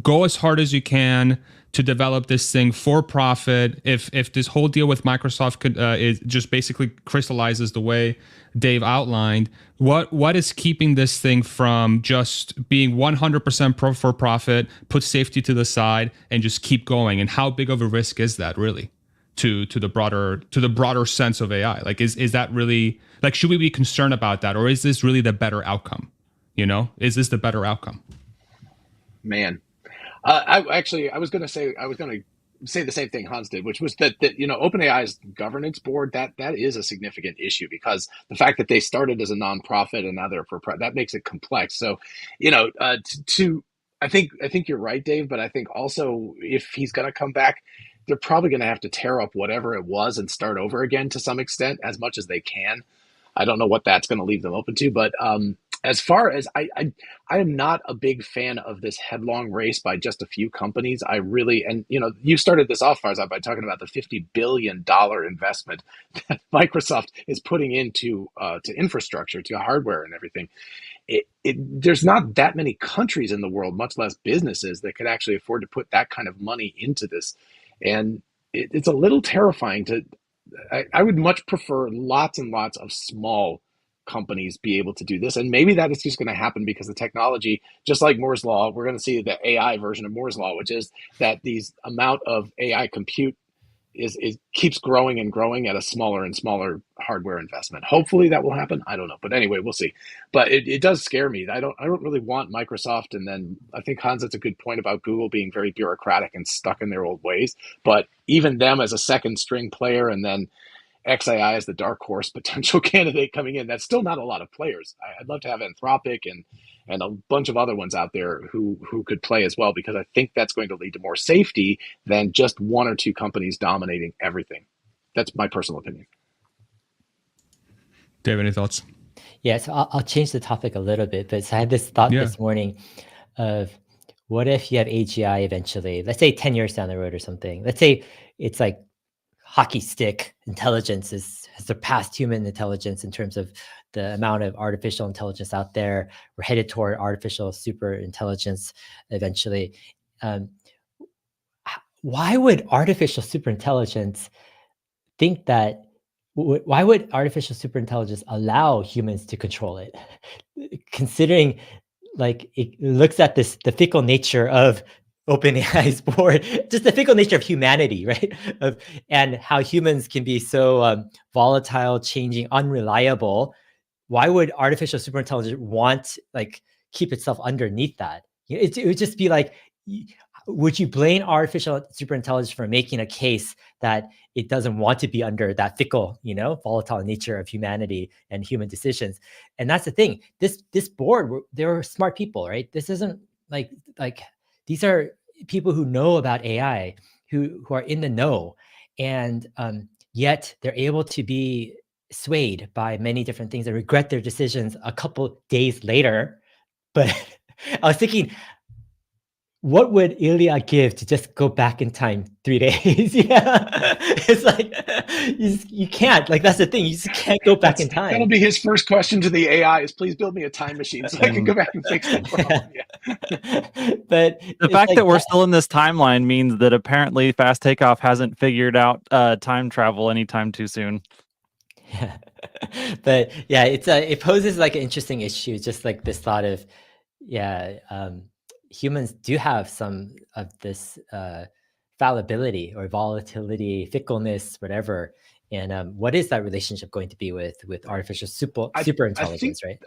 Speaker 1: go as hard as you can to develop this thing for profit. If this whole deal with Microsoft could is just basically crystallizes the way Dave outlined, what is keeping this thing from just being 100% for profit, put safety to the side, and just keep going? And how big of a risk is that really to the broader sense of AI? Like, is that really, like, should we be concerned about that, or is this really the better outcome? You know, is this the better outcome?
Speaker 2: Man, I was going to say the same thing Hans did, which was that you know, OpenAI's governance board, that is a significant issue, because the fact that they started as a nonprofit and now they're for that makes it complex. So, you know, I think you're right, Dave, but I think also if he's going to come back, they're probably going to have to tear up whatever it was and start over again to some extent, as much as they can. I don't know what that's going to leave them open to, but as far as I am not a big fan of this headlong race by just a few companies. I really, and you know, you started this off, Farzad, by talking about the $50 billion investment that Microsoft is putting into to infrastructure, to hardware and everything. There's not that many countries in the world, much less businesses, that could actually afford to put that kind of money into this. And it's a little terrifying to, I would much prefer lots and lots of small companies be able to do this. And maybe that is just going to happen because the technology, just like Moore's Law, we're going to see the AI version of Moore's Law, which is that these amount of AI compute is keeps growing and growing at a smaller and smaller hardware investment. Hopefully that will happen. I don't know. But anyway, we'll see. But it does scare me. I don't really want Microsoft. And then I think Hans, that's a good point about Google being very bureaucratic and stuck in their old ways. But even them as a second string player, and then XAI as the dark horse potential candidate coming in, that's still not a lot of players. I'd love to have Anthropic and a bunch of other ones out there who could play as well, because I think that's going to lead to more safety than just one or two companies dominating everything. That's my personal opinion.
Speaker 1: Dave, any thoughts?
Speaker 4: Yeah, so I'll change the topic a little bit, but so I had this thought this morning of, what if you have AGI eventually, let's say 10 years down the road or something. Let's say it's like hockey stick intelligence has surpassed human intelligence in terms of the amount of artificial intelligence out there. We're headed toward artificial super intelligence eventually. Why would artificial super intelligence think that? Why would artificial super intelligence allow humans to control it? Considering, like, it looks at the fickle nature of OpenAI's board, just the fickle nature of humanity, right? And how humans can be so volatile, changing, unreliable. Why would artificial superintelligence want, like, keep itself underneath that? You know, it would just be like, would you blame artificial superintelligence for making a case that it doesn't want to be under that fickle, you know, volatile nature of humanity and human decisions? And that's the thing. This board, they're smart people, right? This isn't like these are people who know about AI, who are in the know, and yet they're able to be swayed by many different things and regret their decisions a couple days later. But I was thinking, what would Ilya give to just go back in time 3 days? Yeah, it's like you can't. Like, that's the thing. You just can't go back in time.
Speaker 2: That'll be his first question to the AI: is please build me a time machine so I can go back and fix that problem. Yeah.
Speaker 4: But
Speaker 3: the fact that we're still in this timeline means that apparently Fast Takeoff hasn't figured out time travel anytime too soon.
Speaker 4: Yeah. But yeah, it poses like an interesting issue, just like this thought of, humans do have some of this fallibility or volatility, fickleness, whatever. And what is that relationship going to be with artificial super intelligence, right?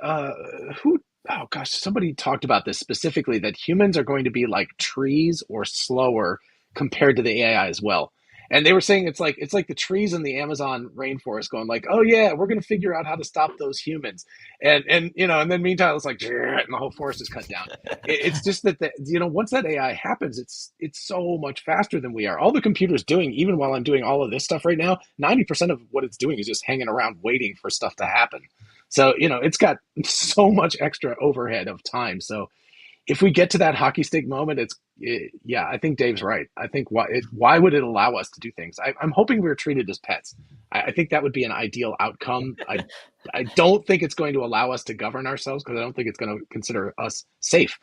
Speaker 2: Somebody talked about this specifically, that humans are going to be like trees or slower compared to the AI as well. And they were saying it's like the trees in the Amazon rainforest going like, oh yeah, we're going to figure out how to stop those humans. And and then meantime it's like, and the whole forest is cut down. It's just that once that AI happens, it's so much faster than we are. All the computer's doing, even while I'm doing all of this stuff right now, 90% of what it's doing is just hanging around waiting for stuff to happen. So it's got so much extra overhead of time. So if we get to that hockey stick moment, yeah, I think Dave's right. I think why would it allow us to do things? I'm hoping we're treated as pets. I think that would be an ideal outcome. I don't think it's going to allow us to govern ourselves, because I don't think it's going to consider us safe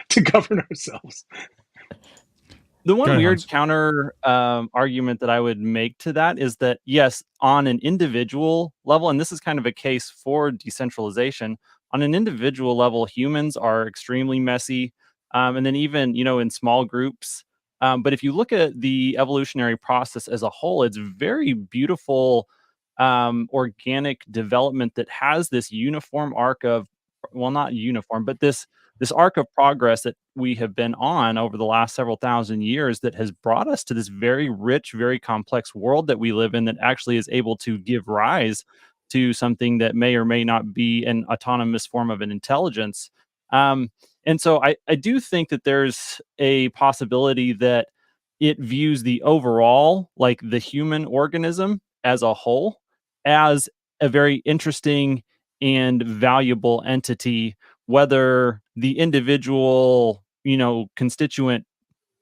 Speaker 2: to govern ourselves.
Speaker 3: The one
Speaker 1: ahead,
Speaker 3: weird
Speaker 1: Hans.
Speaker 3: counter argument that I would make to that is that, yes, on an individual level, and this is kind of a case for decentralization, on an individual level, humans are extremely messy. And then even, in small groups. But if you look at the evolutionary process as a whole, it's very beautiful organic development that has this uniform arc of, well, not uniform, but this arc of progress that we have been on over the last several thousand years that has brought us to this very rich, very complex world that we live in, that actually is able to give rise to something that may or may not be an autonomous form of an intelligence. And so I do think that there's a possibility that it views the overall, like the human organism as a whole, as a very interesting and valuable entity, whether the individual, constituent,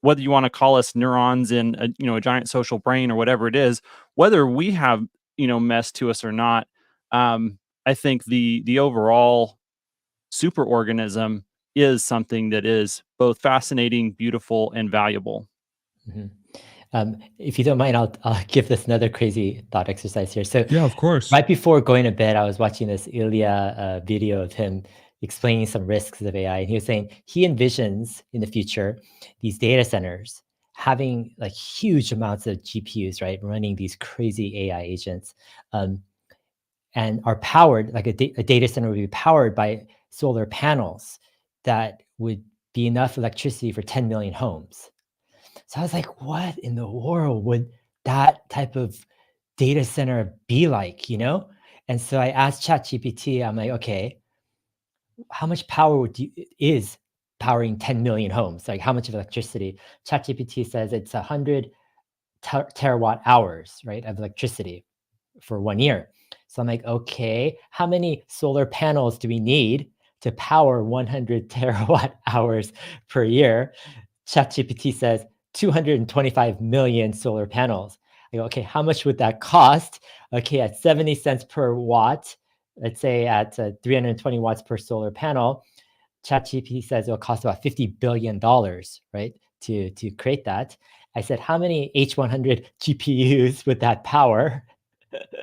Speaker 3: whether you want to call us neurons in a giant social brain or whatever it is, whether we have, mess to us or not. I think the overall superorganism is something that is both fascinating, beautiful, and valuable.
Speaker 4: Mhm. If you don't mind, I'll give this another crazy thought exercise here. So
Speaker 1: Yeah, of course.
Speaker 4: right before going to bed, I was watching this Ilya video of him explaining some risks of AI, and he was saying he envisions in the future these data centers having like huge amounts of GPUs, right, running these crazy AI agents, um, and are powered like a data center would be powered by solar panels that would be enough electricity for 10 million homes. So I was like, what in the world would that type of data center be like, And so I asked ChatGPT, I'm like, okay, how much power is powering 10 million homes? Like how much of electricity? ChatGPT says it's 100 terawatt hours, right, of electricity for 1 year. So I'm like, okay, how many solar panels do we need to power 100 terawatt hours per year? ChatGPT says 225 million solar panels. I go, okay, how much would that cost? Okay, at 70 cents per watt, let's say at 320 watts per solar panel, ChatGPT says it'll cost about $50 billion, right, to create that. I said, how many H100 GPUs would that power?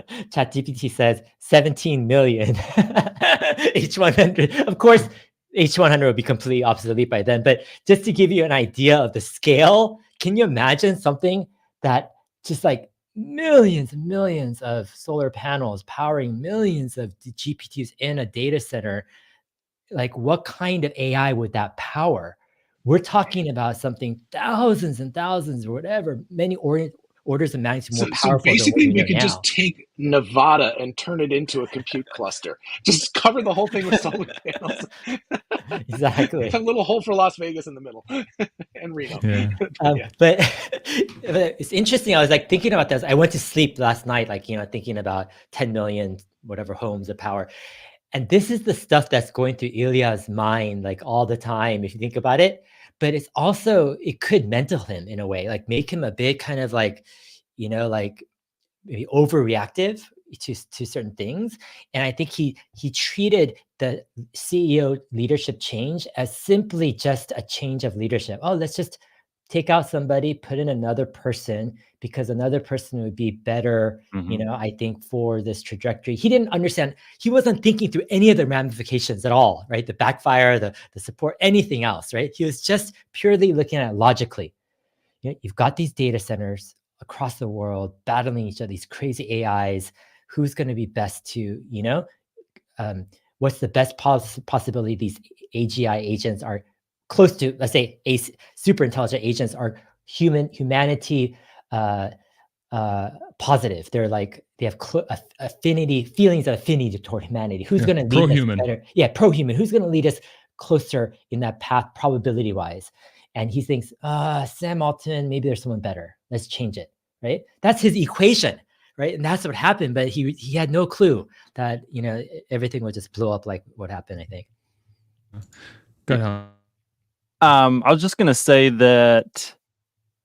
Speaker 4: ChatGPT says 17 million H100. Of course, H100 would be completely obsolete by then. But just to give you an idea of the scale, can you imagine something that just like millions and millions of solar panels powering millions of GPUs in a data center? Like what kind of AI would that power? We're talking about something thousands and thousands or whatever, many orders of magnitude more
Speaker 2: So
Speaker 4: powerful than what
Speaker 2: basically,
Speaker 4: we
Speaker 2: we
Speaker 4: know
Speaker 2: could just
Speaker 4: now.
Speaker 2: take Nevada and turn it into a compute cluster. Just cover the whole thing with solar panels. A
Speaker 4: Exactly.
Speaker 2: little hole for Las Vegas in the middle, and Reno.
Speaker 1: Yeah.
Speaker 2: Yeah.
Speaker 4: But it's interesting. I was like thinking about this. I went to sleep last night, like, thinking about 10 million, whatever homes of power. And this is the stuff that's going through Ilya's mind, like all the time, if you think about it. But it's also, it could mental him in a way, like make him a bit kind of like, like maybe overreactive to certain things. And I think he treated the CEO leadership change as simply just a change of leadership. Oh, let's just take out somebody, put in another person, because another person would be better, I think, for this trajectory. He didn't understand, he wasn't thinking through any of the ramifications at all, right? The backfire, the support, anything else, right? He was just purely looking at it logically. You've got these data centers across the world battling each other, these crazy AIs. Who's going to be best to, what's the best possibility these AGI agents are close to, let's say, super intelligent agents are humanity positive. They're like they have affinity, feelings of affinity toward humanity. Who's going to lead us
Speaker 1: Pro-human.
Speaker 4: better? Yeah, pro-human. Who's going to lead us closer in that path, probability-wise? And he thinks, Sam Altman, maybe there's someone better. Let's change it, right? That's his equation, right? And that's what happened. But he had no clue that everything would just blow up like what happened. I think.
Speaker 1: Go ahead.
Speaker 3: I was just gonna say that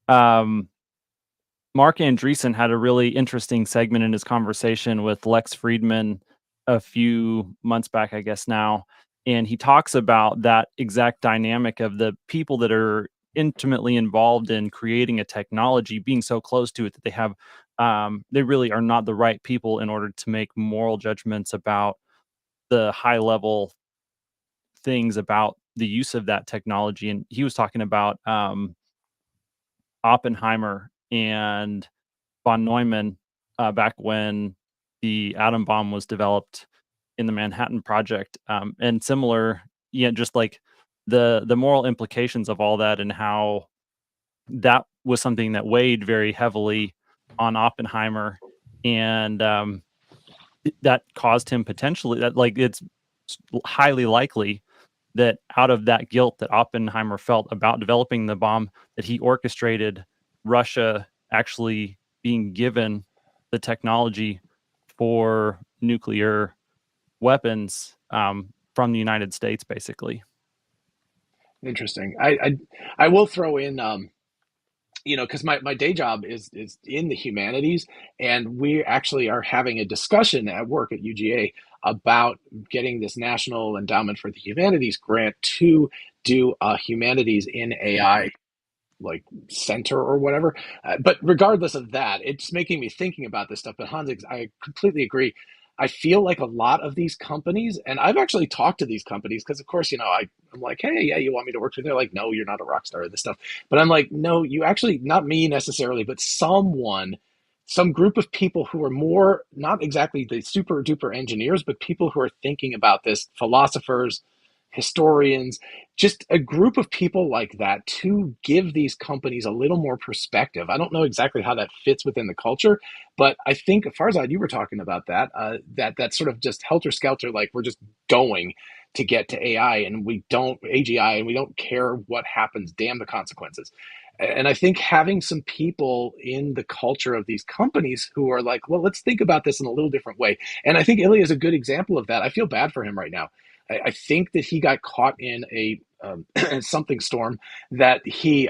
Speaker 3: Mark Andreessen had a really interesting segment in his conversation with Lex Friedman a few months back, I guess now. And he talks about that exact dynamic of the people that are intimately involved in creating a technology being so close to it that they have, they really are not the right people in order to make moral judgments about the high level things about the use of that technology. And he was talking about Oppenheimer and von Neumann back when the atom bomb was developed in the Manhattan Project, and similar, just like the moral implications of all that and how that was something that weighed very heavily on Oppenheimer, and that caused him potentially that like it's highly likely that out of that guilt that Oppenheimer felt about developing the bomb, that he orchestrated Russia actually being given the technology for nuclear weapons from the United States, basically.
Speaker 2: Interesting. I will throw in, because my day job is in the humanities, and we actually are having a discussion at work at UGA about getting this National Endowment for the Humanities grant to do a humanities in AI like center or whatever. But regardless of that, it's making me thinking about this stuff. But Hans, I completely agree. I feel like a lot of these companies, and I've actually talked to these companies because, of course, I'm like, hey, yeah, you want me to work with you? They're like, no, you're not a rock star, this stuff. But I'm like, no, you actually, not me necessarily, but some group of people who are more, not exactly the super duper engineers, but people who are thinking about this, philosophers, historians, just a group of people like that to give these companies a little more perspective. I don't know exactly how that fits within the culture, but I think Farzad, you were talking about that, that sort of just helter skelter, like we're just going to get to AI and we don't AGI and we don't care what happens, damn the consequences. And I think having some people in the culture of these companies who are like, well, let's think about this in a little different way. And I think Ilya is a good example of that. I feel bad for him right now. I think that he got caught in a something storm that he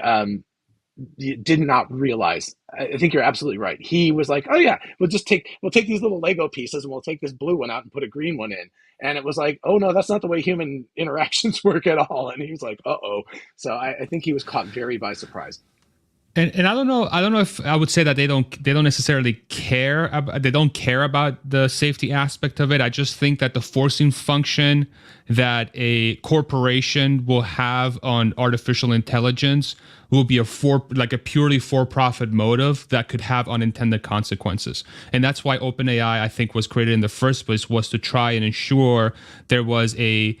Speaker 2: did not realize. I think you're absolutely right. He was like, "Oh yeah, we'll take these little Lego pieces and we'll take this blue one out and put a green one in." And it was like, "Oh no, that's not the way human interactions work at all." And he was like, "Uh-oh." So I think he was caught very by surprise.
Speaker 1: And I don't know if I would say that they don't necessarily care. They don't care about the safety aspect of it. I just think that the forcing function that a corporation will have on artificial intelligence will be a purely for-profit motive that could have unintended consequences. And that's why OpenAI, I think, was created in the first place, was to try and ensure there was a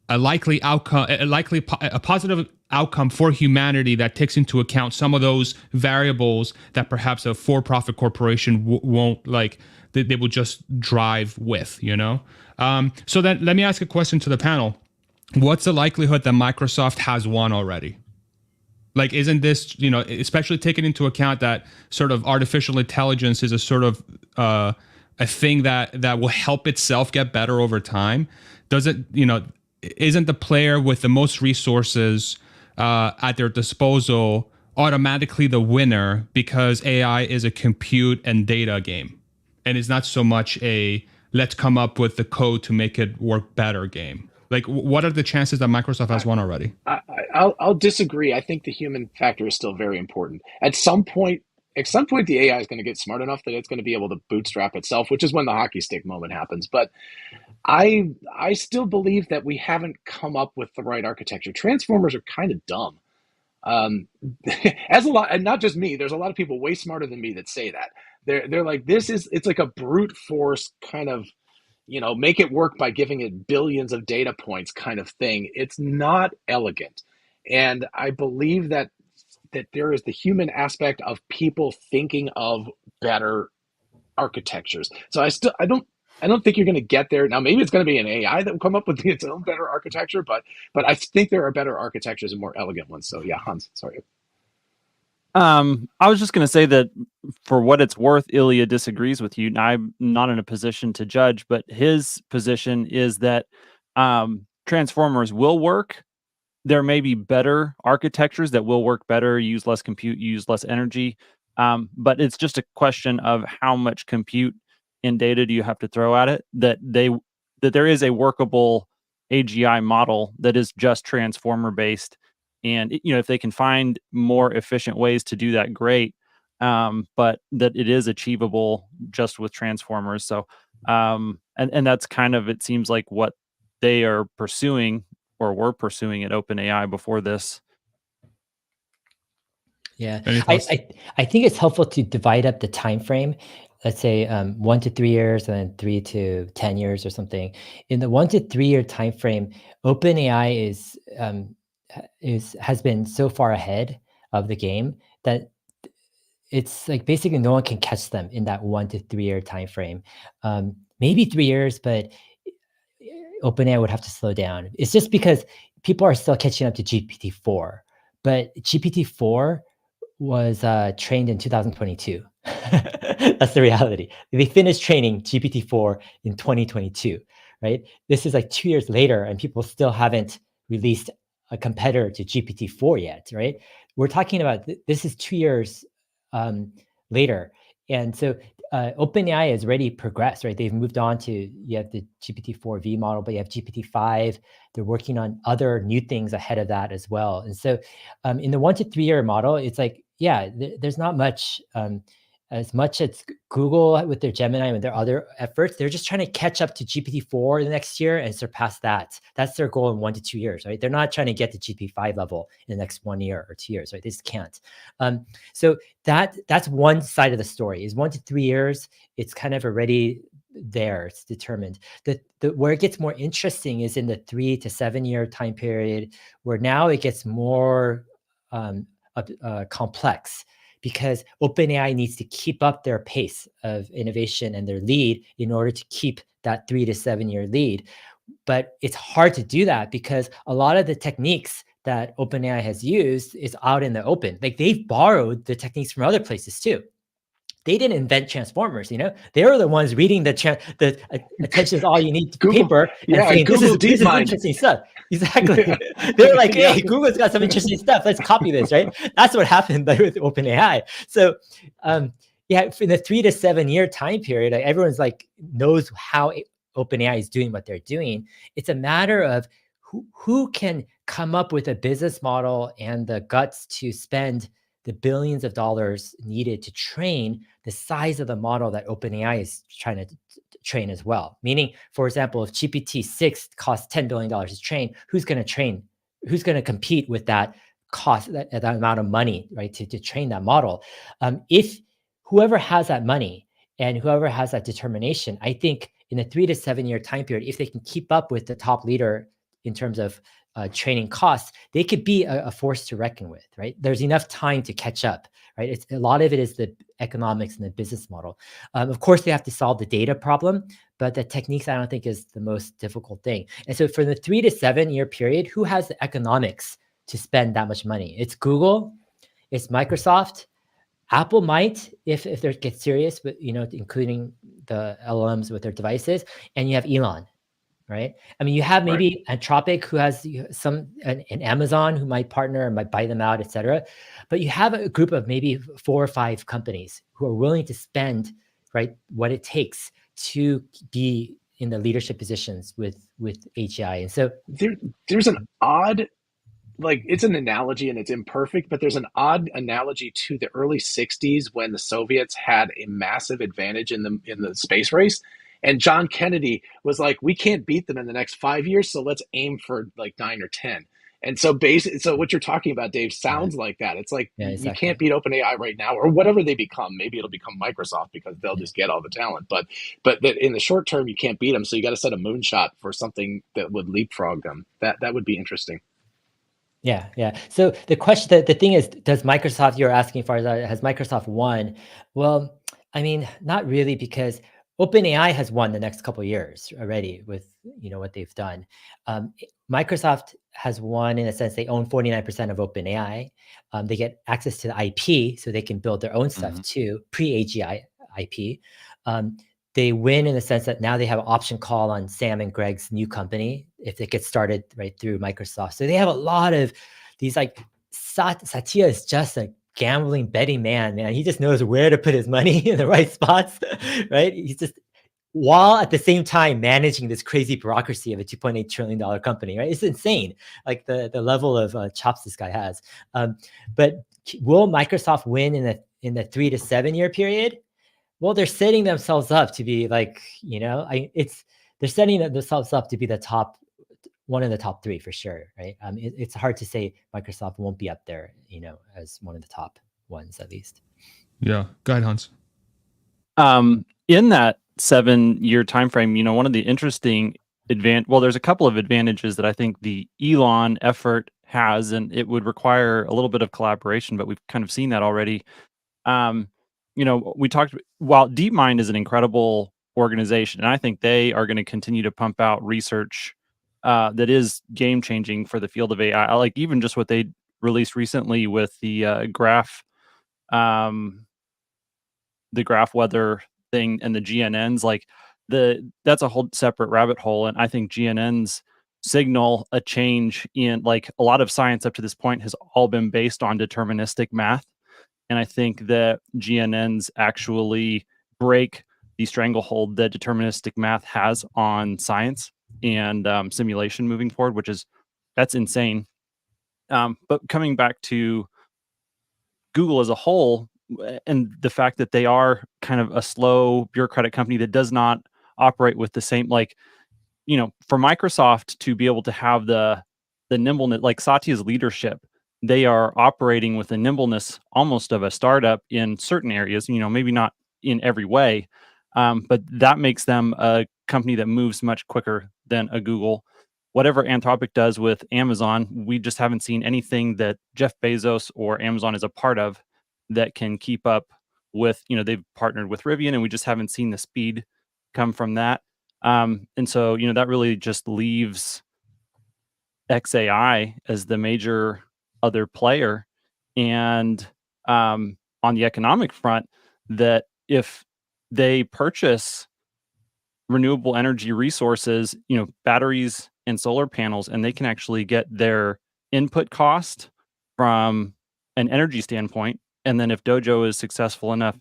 Speaker 1: likely outcome, a positive outcome for humanity that takes into account some of those variables that perhaps a for-profit corporation won't like. They will just drive with, So then let me ask a question to the panel. What's the likelihood that Microsoft has won already? Like, isn't this, especially taking into account that sort of artificial intelligence is a sort of a thing that will help itself get better over time? Does it, isn't the player with the most resources at their disposal automatically the winner because AI is a compute and data game, and it's not so much a let's come up with the code to make it work better game? Like, what are the chances that Microsoft has won already?
Speaker 2: I'll disagree. I think the human factor is still very important. At some point, the AI is going to get smart enough that it's going to be able to bootstrap itself, which is when the hockey stick moment happens. But I still believe that we haven't come up with the right architecture. Transformers are kind of dumb. As a lot, and not just me. There's a lot of people way smarter than me that say that. They're like, it's like a brute force kind of, make it work by giving it billions of data points kind of thing. It's not elegant. And I believe that that there is the human aspect of people thinking of better architectures. So I don't think you're going to get there. Now maybe it's going to be an AI that will come up with its own better architecture, but I think there are better architectures and more elegant ones. So yeah, Hans, sorry.
Speaker 3: I was just going to say that for what it's worth, Ilya disagrees with you. I'm not in a position to judge, but his position is that transformers will work. There may be better architectures that will work better, use less compute, use less energy. But it's just a question of how much compute and data do you have to throw at it, that there is a workable AGI model that is just transformer based. And if they can find more efficient ways to do that, great. But that it is achievable just with transformers. So and that's kind of, it seems like, what they are pursuing or were pursuing at OpenAI before this.
Speaker 4: Yeah,
Speaker 1: Any thoughts?
Speaker 4: I think it's helpful to divide up the time frame. Let's say 1 to 3 years, and then 3 to 10 years, or something. In the 1 to 3 year time frame, OpenAI has been so far ahead of the game that it's like basically no one can catch them in that 1 to 3 year time frame. Maybe 3 years, but OpenAI would have to slow down. It's just because people are still catching up to GPT-4, but GPT-4 was trained in 2022. That's the reality. They finished training GPT-4 in 2022, right? This is like 2 years later, and people still haven't released a competitor to GPT-4 yet, right? We're talking about this is 2 years later, and so OpenAI has already progressed, right? They've moved on to, you have the GPT-4V model, but you have GPT-5. They're working on other new things ahead of that as well. And so in the 1 to 3 year model, it's like, yeah, there's not much, as much as Google with their Gemini and their other efforts. They're just trying to catch up to GPT-4 the next year and surpass that. That's their goal in 1 to 2 years, right? They're not trying to get to GPT-5 level in the next 1 year or 2 years, right? They just can't. So that's one side of the story. Is 1 to 3 years, it's kind of already there, it's determined. Where it gets more interesting is in the 3 to 7 year time period, where now it gets more complex, because OpenAI needs to keep up their pace of innovation and their lead in order to keep that 3 to 7 year lead. But it's hard to do that because a lot of the techniques that OpenAI has used is out in the open. Like, they've borrowed the techniques from other places too. They didn't invent transformers, They were the ones reading the attention is all you need
Speaker 2: Google,
Speaker 4: paper and
Speaker 2: yeah,
Speaker 4: saying,
Speaker 2: Google
Speaker 4: this is
Speaker 2: DeepMind.
Speaker 4: interesting stuff. Exactly. They're like, hey,
Speaker 2: Yeah.
Speaker 4: Google's got some interesting stuff. Let's copy this, right? That's what happened with OpenAI. So yeah, in the 3 to 7 year time period, everyone's like knows how OpenAI is doing what they're doing. It's a matter of who can come up with a business model and the guts to spend the billions of dollars needed to train the size of the model that OpenAI is trying to train as well. Meaning, for example, if GPT-6 costs $10 billion to train, who's going to train? Who's going to compete with that cost, that amount of money, right, to train that model? If whoever has that money and whoever has that determination, I think in a 3 to 7 year time period, if they can keep up with the top leader in terms of training costs, they could be a force to reckon with, right? There's enough time to catch up, right? A lot of it is the economics and the business model. Of course, they have to solve the data problem, but the techniques I don't think is the most difficult thing. And so for the 3 to 7 year period, who has the economics to spend that much money? It's Google, it's Microsoft. Apple might, if they get serious, but including the LLMs with their devices, and you have Elon. Right. I mean, you have maybe Anthropic, who has an Amazon who might partner and might buy them out, et cetera. But you have a group of maybe 4 or 5 companies who are willing to spend, right, what it takes to be in the leadership positions with AGI. And so
Speaker 2: there's an odd, like, it's an analogy and it's imperfect, but there's an odd analogy to the early 60s when the Soviets had a massive advantage in the space race. And John Kennedy was like, we can't beat them in the next 5 years, so let's aim for like 9 or 10. And so so what you're talking about, Dave, sounds like that. It's like, you can't beat OpenAI right now, or whatever they become. Maybe it'll become Microsoft because they'll just get all the talent. But that in the short term, you can't beat them. So you got to set a moonshot for something that would leapfrog them. That would be interesting.
Speaker 4: Yeah. So the question, the thing is, does Microsoft, you're asking for, has Microsoft won? Well, I mean, not really, because OpenAI has won the next couple of years already with, what they've done. Microsoft has won in a sense. They own 49% of OpenAI. They get access to the IP, so they can build their own stuff too, pre-AGI IP. They win in the sense that now they have an option call on Sam and Greg's new company if it gets started right through Microsoft. So they have a lot of these, like, Satya is just a gambling betting man. He just knows where to put his money in the right spots, right? He's just, while at the same time managing this crazy bureaucracy of a $2.8 trillion company, right? It's insane, like the level of chops this guy has. But will Microsoft win in the 3 to 7 year period? Well, they're setting themselves up to be like, they're setting themselves up to be one of the top three for sure, right? It's hard to say Microsoft won't be up there, as one of the top ones at least.
Speaker 1: Yeah, go ahead, Hans.
Speaker 3: In that 7-year time frame, one of the interesting there's a couple of advantages that I think the Elon effort has, and it would require a little bit of collaboration, but we've kind of seen that already. We talked, while DeepMind is an incredible organization, and I think they are going to continue to pump out research that is game changing for the field of AI. Like even just what they released recently with the graph weather thing and the GNNs, like that's a whole separate rabbit hole. And I think GNNs signal a change in, like, a lot of science up to this point has all been based on deterministic math. And I think that GNNs actually break the stranglehold that deterministic math has on science and simulation moving forward, that's insane. But coming back to Google as a whole, and the fact that they are kind of a slow bureaucratic company that does not operate with the same, like, for Microsoft to be able to have the nimbleness, like Satya's leadership, they are operating with the nimbleness almost of a startup in certain areas, maybe not in every way. But that makes them a company that moves much quicker than a Google. Whatever Anthropic does with Amazon, we just haven't seen anything that Jeff Bezos or Amazon is a part of that can keep up with, they've partnered with Rivian, and we just haven't seen the speed come from that. And so, that really just leaves XAI as the major other player. And on the economic front, that if they purchase renewable energy resources, batteries and solar panels, and they can actually get their input cost from an energy standpoint. And then if Dojo is successful enough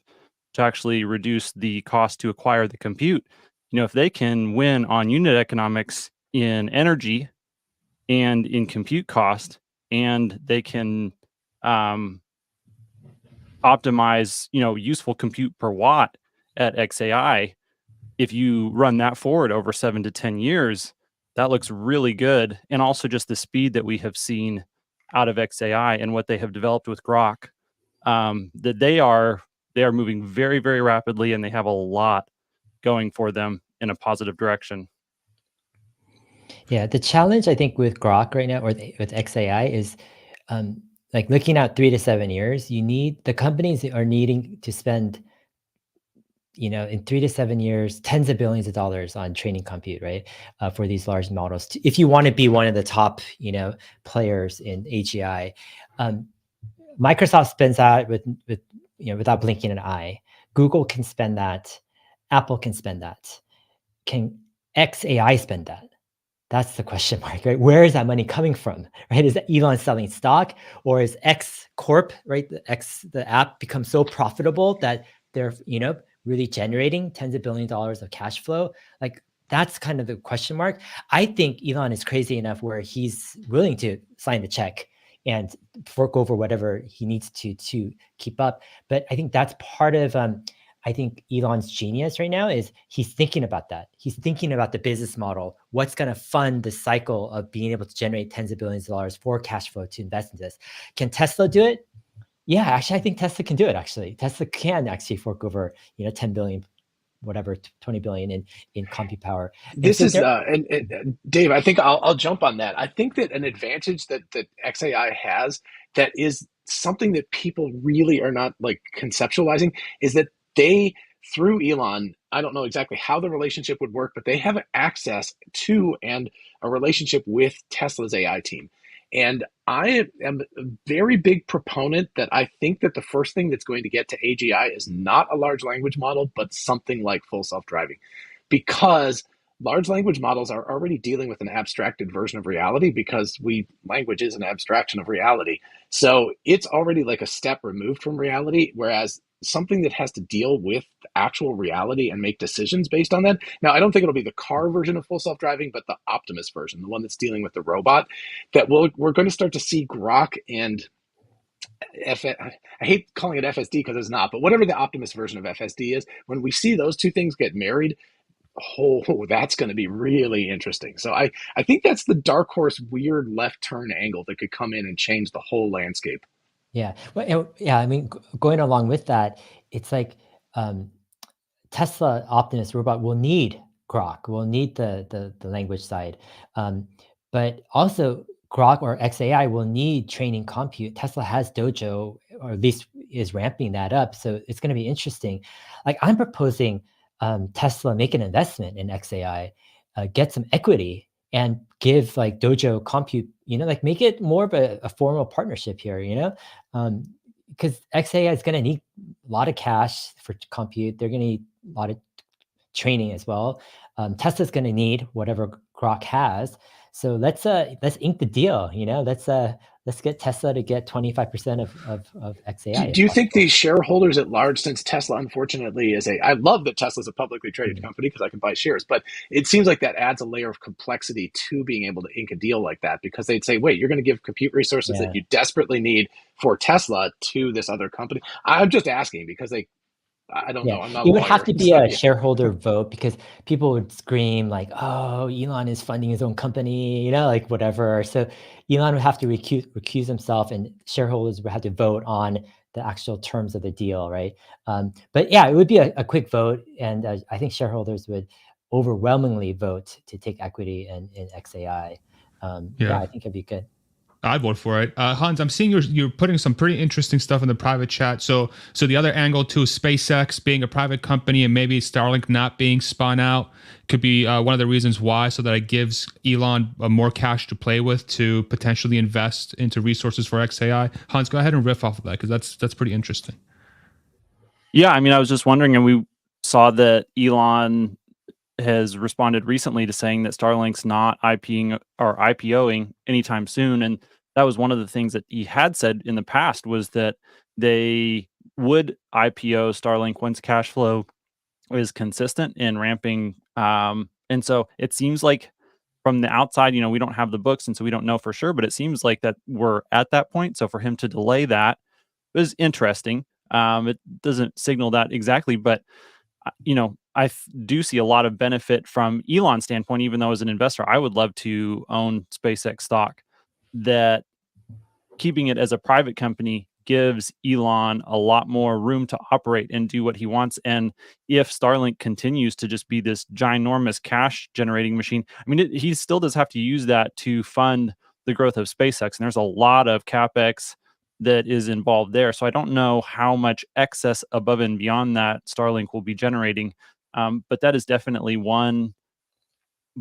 Speaker 3: to actually reduce the cost to acquire the compute, if they can win on unit economics in energy and in compute cost, and they can optimize, useful compute per watt at XAI, if you run that forward over 7 to 10 years, that looks really good. And also just the speed that we have seen out of XAI and what they have developed with Grok, that they are moving very, very rapidly, and they have a lot going for them in a positive direction.
Speaker 4: Yeah, the challenge I think with Grok right now, or with XAI, is like looking at 3 to 7 years, the companies are needing to spend, in 3 to 7 years, tens of billions of dollars on training compute, right? For these large models, if you want to be one of the top, players in AGI. Microsoft spends that without blinking an eye. Google can spend that. Apple can spend that. Can XAI spend that? That's the question mark, right? Where is that money coming from, right? Is Elon selling stock, or is X Corp, right? The app become so profitable that they're, really generating tens of billions of dollars of cash flow? Like, that's kind of the question mark. I think Elon is crazy enough where he's willing to sign the check and fork over whatever he needs to keep up. But I think that's part of, I think Elon's genius right now is he's thinking about that. He's thinking about the business model, what's going to fund the cycle of being able to generate tens of billions of dollars for cash flow to invest in this. Can Tesla do it? Yeah, actually, I think Tesla can do it. Actually, Tesla can actually fork over, $10 billion whatever 20 billion in compute power. And
Speaker 2: This
Speaker 4: so
Speaker 2: is
Speaker 4: there,
Speaker 2: and Dave, I think I'll jump on that. I think that an advantage that XAI has that is something that people really are not like conceptualizing is that they, through Elon, I don't know exactly how the relationship would work, but they have access to and a relationship with Tesla's AI team. And I am a very big proponent that I think that the first thing that's going to get to AGI is not a large language model, but something like full self-driving. Because large language models are already dealing with an abstracted version of reality because language is an abstraction of reality. So it's already like a step removed from reality, whereas something that has to deal with actual reality and make decisions based on that. Now, I don't think it'll be the car version of full self-driving, but the Optimus version, the one that's dealing with the robot, that we're going to start to see Grok and I hate calling it FSD because it's not, but whatever the Optimus version of FSD is, when we see those two things get married, that's going to be really interesting. So I think that's the dark horse weird left turn angle that could come in and change the whole landscape.
Speaker 4: yeah, well, yeah. I mean, going along with that, it's like Tesla Optimus robot will need Grok, will need the language side, but also Grok or XAI will need training compute. Tesla has Dojo, or at least is ramping that up, so it's going to be interesting. Like I'm proposing Tesla make an investment in XAI, get some equity, and give like Dojo compute. Like make it more of a formal partnership here. Because XAI is going to need a lot of cash for compute. They're going to need a lot of training as well. Tesla's going to need whatever Grok has. So let's ink the deal. Let's get Tesla to get 25% of XAI.
Speaker 2: Do you think these shareholders at large, since Tesla unfortunately I love that Tesla's a publicly traded company because I can buy shares, but it seems like that adds a layer of complexity to being able to ink a deal like that, because they'd say, wait, you're going to give compute resources that you desperately need for Tesla to this other company. I'm just asking because I don't know. I'm not a
Speaker 4: It would
Speaker 2: lawyer,
Speaker 4: have to be
Speaker 2: so,
Speaker 4: a shareholder vote, because people would scream like, "Oh, Elon is funding his own company," like whatever. So Elon would have to recuse himself, and shareholders would have to vote on the actual terms of the deal, right? But yeah, it would be a quick vote, and I think shareholders would overwhelmingly vote to take equity in XAI. I think it'd be good.
Speaker 1: I'd vote for it. Hans, I'm seeing you're putting some pretty interesting stuff in the private chat. So the other angle too, SpaceX being a private company and maybe Starlink not being spun out could be one of the reasons why, so that it gives Elon more cash to play with to potentially invest into resources for XAI. Hans, go ahead and riff off of that, because that's pretty interesting.
Speaker 3: Yeah, I mean, I was just wondering, and we saw that Elon has responded recently to saying that Starlink's not IPOing anytime soon. And that was one of the things that he had said in the past, was that they would IPO Starlink once cash flow is consistent in ramping. And so it seems like from the outside, we don't have the books, and so we don't know for sure, but it seems like that we're at that point. So for him to delay that is interesting. It doesn't signal that exactly, but I do see a lot of benefit from Elon's standpoint. Even though as an investor, I would love to own SpaceX stock. That keeping it as a private company gives Elon a lot more room to operate and do what he wants. And if Starlink continues to just be this ginormous cash generating machine, I mean, he still does have to use that to fund the growth of SpaceX. And there's a lot of CapEx that is involved there. So I don't know how much excess above and beyond that Starlink will be generating. But that is definitely one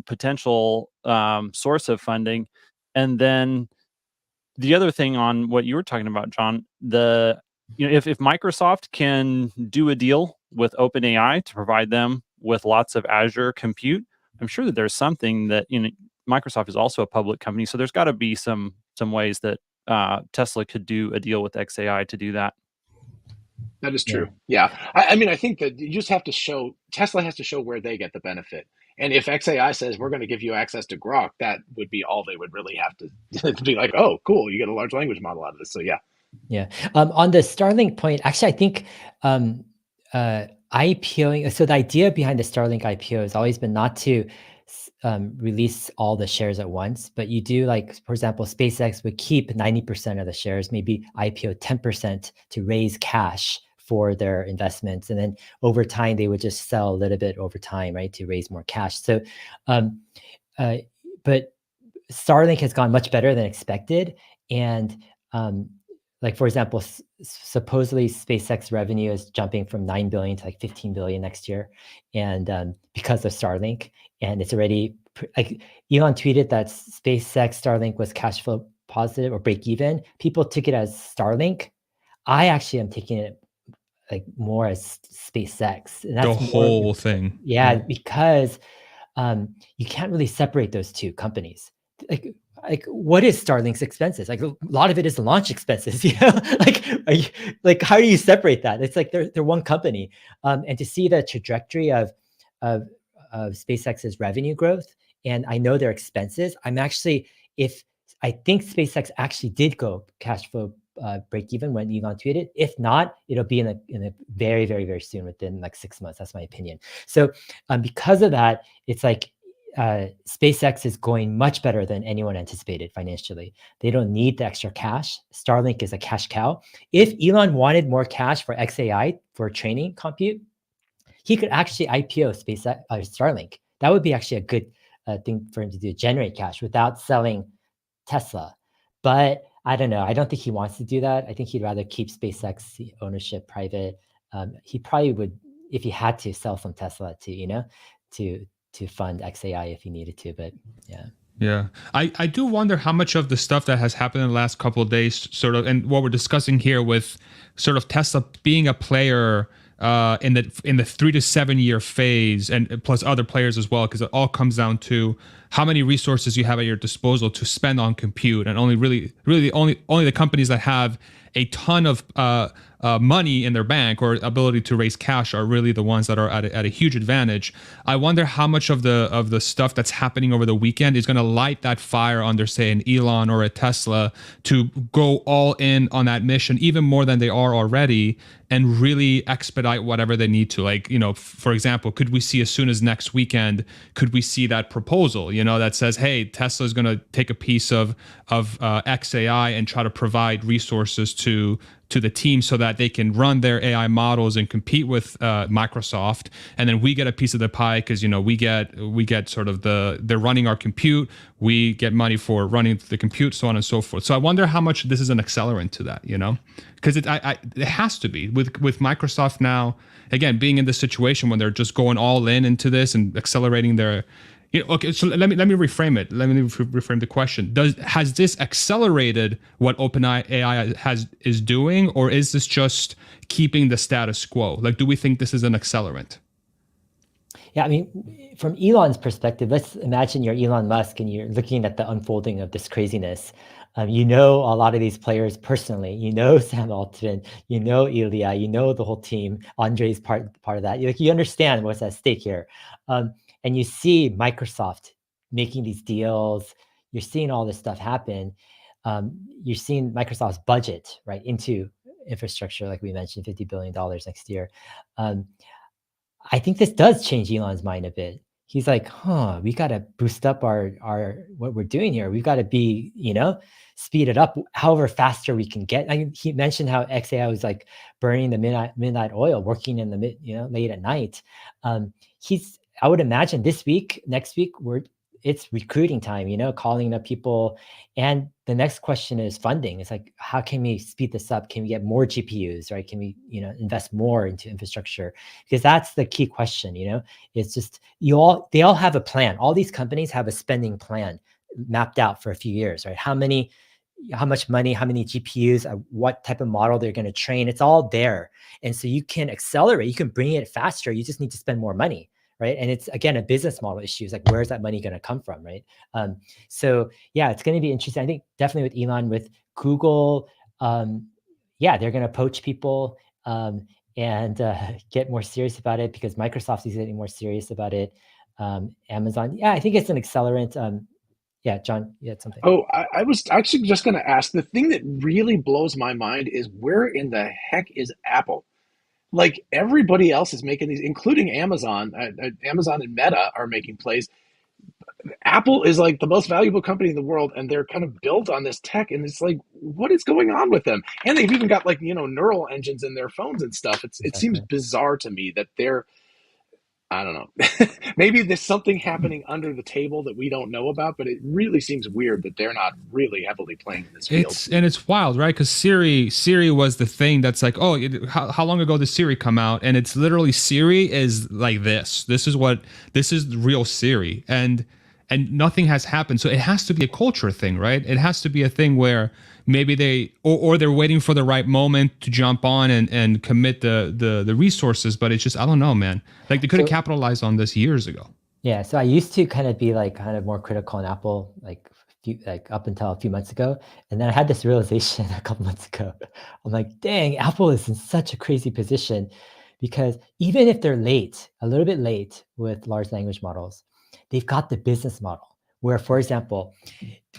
Speaker 3: potential source of funding. And then the other thing on what you were talking about, John, if Microsoft can do a deal with OpenAI to provide them with lots of Azure compute, I'm sure that there's something that Microsoft is also a public company, so there's got to be some ways that Tesla could do a deal with XAI to do that.
Speaker 2: That is true. Yeah. I mean, I think that you just have to show, Tesla has to show where they get the benefit. And if XAI says, we're going to give you access to Grok, that would be all they would really have to be like, oh, cool, you get a large language model out of this. So yeah.
Speaker 4: Yeah. On the Starlink point, actually, I think IPOing, so the idea behind the Starlink IPO has always been not to release all the shares at once, but you do, like, for example, SpaceX would keep 90% of the shares, maybe IPO 10% to raise cash for their investments, and then over time they would just sell a little bit over time, right, to raise more cash. So, but Starlink has gone much better than expected, and like for example, supposedly SpaceX revenue is jumping from 9 billion to like 15 billion next year, and because of Starlink, and it's already like Elon tweeted that SpaceX Starlink was cash flow positive or break even. People took it as Starlink. I actually am taking it like more as SpaceX, and
Speaker 1: The
Speaker 4: that's more,
Speaker 1: whole thing.
Speaker 4: yeah, because you can't really separate those two companies. Like what is Starlink's expenses? Like a lot of it is launch expenses, you know. Like how do you separate that? It's like they're one company, and to see the trajectory of SpaceX's revenue growth, and I know their expenses. I'm actually, if I think SpaceX actually did go cash flow break even when Elon tweeted. If not, it'll be in a very, very, very soon, within like 6 months. That's my opinion. So because of that, it's like SpaceX is going much better than anyone anticipated financially. They don't need the extra cash. Starlink is a cash cow. If Elon wanted more cash for XAI for training compute, he could actually IPO SpaceX Starlink. That would be actually a good thing for him to do, generate cash without selling Tesla. But I don't know. I don't think he wants to do that. I think he'd rather keep SpaceX ownership private. He probably would, if he had to, sell some Tesla to fund XAI if he needed to. But yeah.
Speaker 1: Yeah. I do wonder how much of the stuff that has happened in the last couple of days, sort of, and what we're discussing here with sort of Tesla being a player in the 3 to 7 year phase, and plus other players as well, because it all comes down to how many resources you have at your disposal to spend on compute, and only the companies that have a ton of money in their bank or ability to raise cash are really the ones that are at a huge advantage. I wonder how much of the stuff that's happening over the weekend is going to light that fire under, say, an Elon or a Tesla to go all in on that mission, even more than they are already, and really expedite whatever they need to. Like, for example, could we see as soon as next weekend, could we see that proposal, that says, hey, Tesla is going to take a piece of XAI and try to provide resources to the team so that they can run their AI models and compete with Microsoft, and then we get a piece of the pie because we get sort of they're running our compute, we get money for running the compute, so on and so forth. So I wonder how much this is an accelerant to that, because it has to be with Microsoft now, again, being in this situation when they're just going all in into this and accelerating their. Okay, so let me reframe it. Let me reframe the question. Has this accelerated what OpenAI is doing, or is this just keeping the status quo? Like, do we think this is an accelerant?
Speaker 4: Yeah, I mean, from Elon's perspective, let's imagine you're Elon Musk and you're looking at the unfolding of this craziness. A lot of these players personally. Sam Altman. Ilya. The whole team. Andre's part of that. You understand what's at stake here. And you see Microsoft making these deals. You're seeing all this stuff happen. You're seeing Microsoft's budget, right, into infrastructure, like we mentioned, $50 billion next year. I think this does change Elon's mind a bit. He's like, we got to boost up our what we're doing here. We've got to be, speed it up however faster we can get. He mentioned how XAI was like burning the midnight oil, working in the late at night. I would imagine this week, next week, it's recruiting time, calling up people. And the next question is funding. It's like, how can we speed this up? Can we get more GPUs, right? Can we, invest more into infrastructure? Because that's the key question, It's just, they all have a plan. All these companies have a spending plan mapped out for a few years, right? How much money, how many GPUs, what type of model they're going to train. It's all there. And so you can accelerate, you can bring it faster. You just need to spend more money. Right. And it's, again, a business model issue. It's like, where's that money going to come from? Right. So, yeah, it's going to be interesting. I think definitely with Elon, with Google, they're going to poach people and get more serious about it because Microsoft is getting more serious about it. Amazon. Yeah, I think it's an accelerant. John, you had something.
Speaker 2: Oh, I was actually just going to ask, the thing that really blows my mind is where in the heck is Apple? Like everybody else is making these, including Amazon. Amazon and Meta are making plays. Apple is like the most valuable company in the world, and they're kind of built on this tech, and it's like, what is going on with them? And they've even got like, neural engines in their phones and stuff. It seems
Speaker 4: Exactly.
Speaker 2: bizarre to me that they're, I don't know. Maybe there's something happening under the table that we don't know about, but it really seems weird that they're not really heavily playing in this field.
Speaker 1: It's wild, right? Because Siri was the thing that's like, oh, how long ago did Siri come out? And it's literally Siri is like this. This is real Siri, and nothing has happened. So it has to be a culture thing, right? It has to be a thing where maybe they're waiting for the right moment to jump on and commit the resources. But it's just, I don't know, man. Like they could have capitalized on this years ago.
Speaker 4: Yeah, so I used to kind of be like kind of more critical on Apple, like up until a few months ago, and then I had this realization a couple months ago. I'm like, dang, Apple is in such a crazy position, because even if they're late, a little bit late with large language models, they've got the business model where, for example,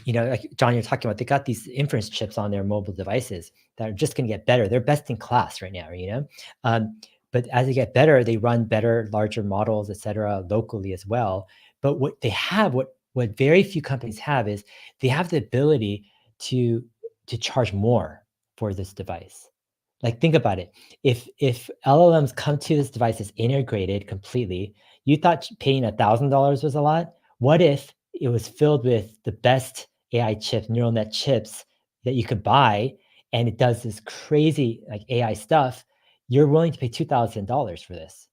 Speaker 4: like John, you're talking about, they got these inference chips on their mobile devices that are just going to get better. They're best in class right now, but as they get better, they run better, larger models, et cetera, locally as well. But what they have, what very few companies have, is they have the ability to charge more for this device. Like, think about it. If LLMs come to this device as integrated completely, you thought paying $1,000 was a lot. What if it was filled with the best AI chips, neural net chips that you could buy, and it does this crazy like AI stuff? You're willing to pay $2,000 for this,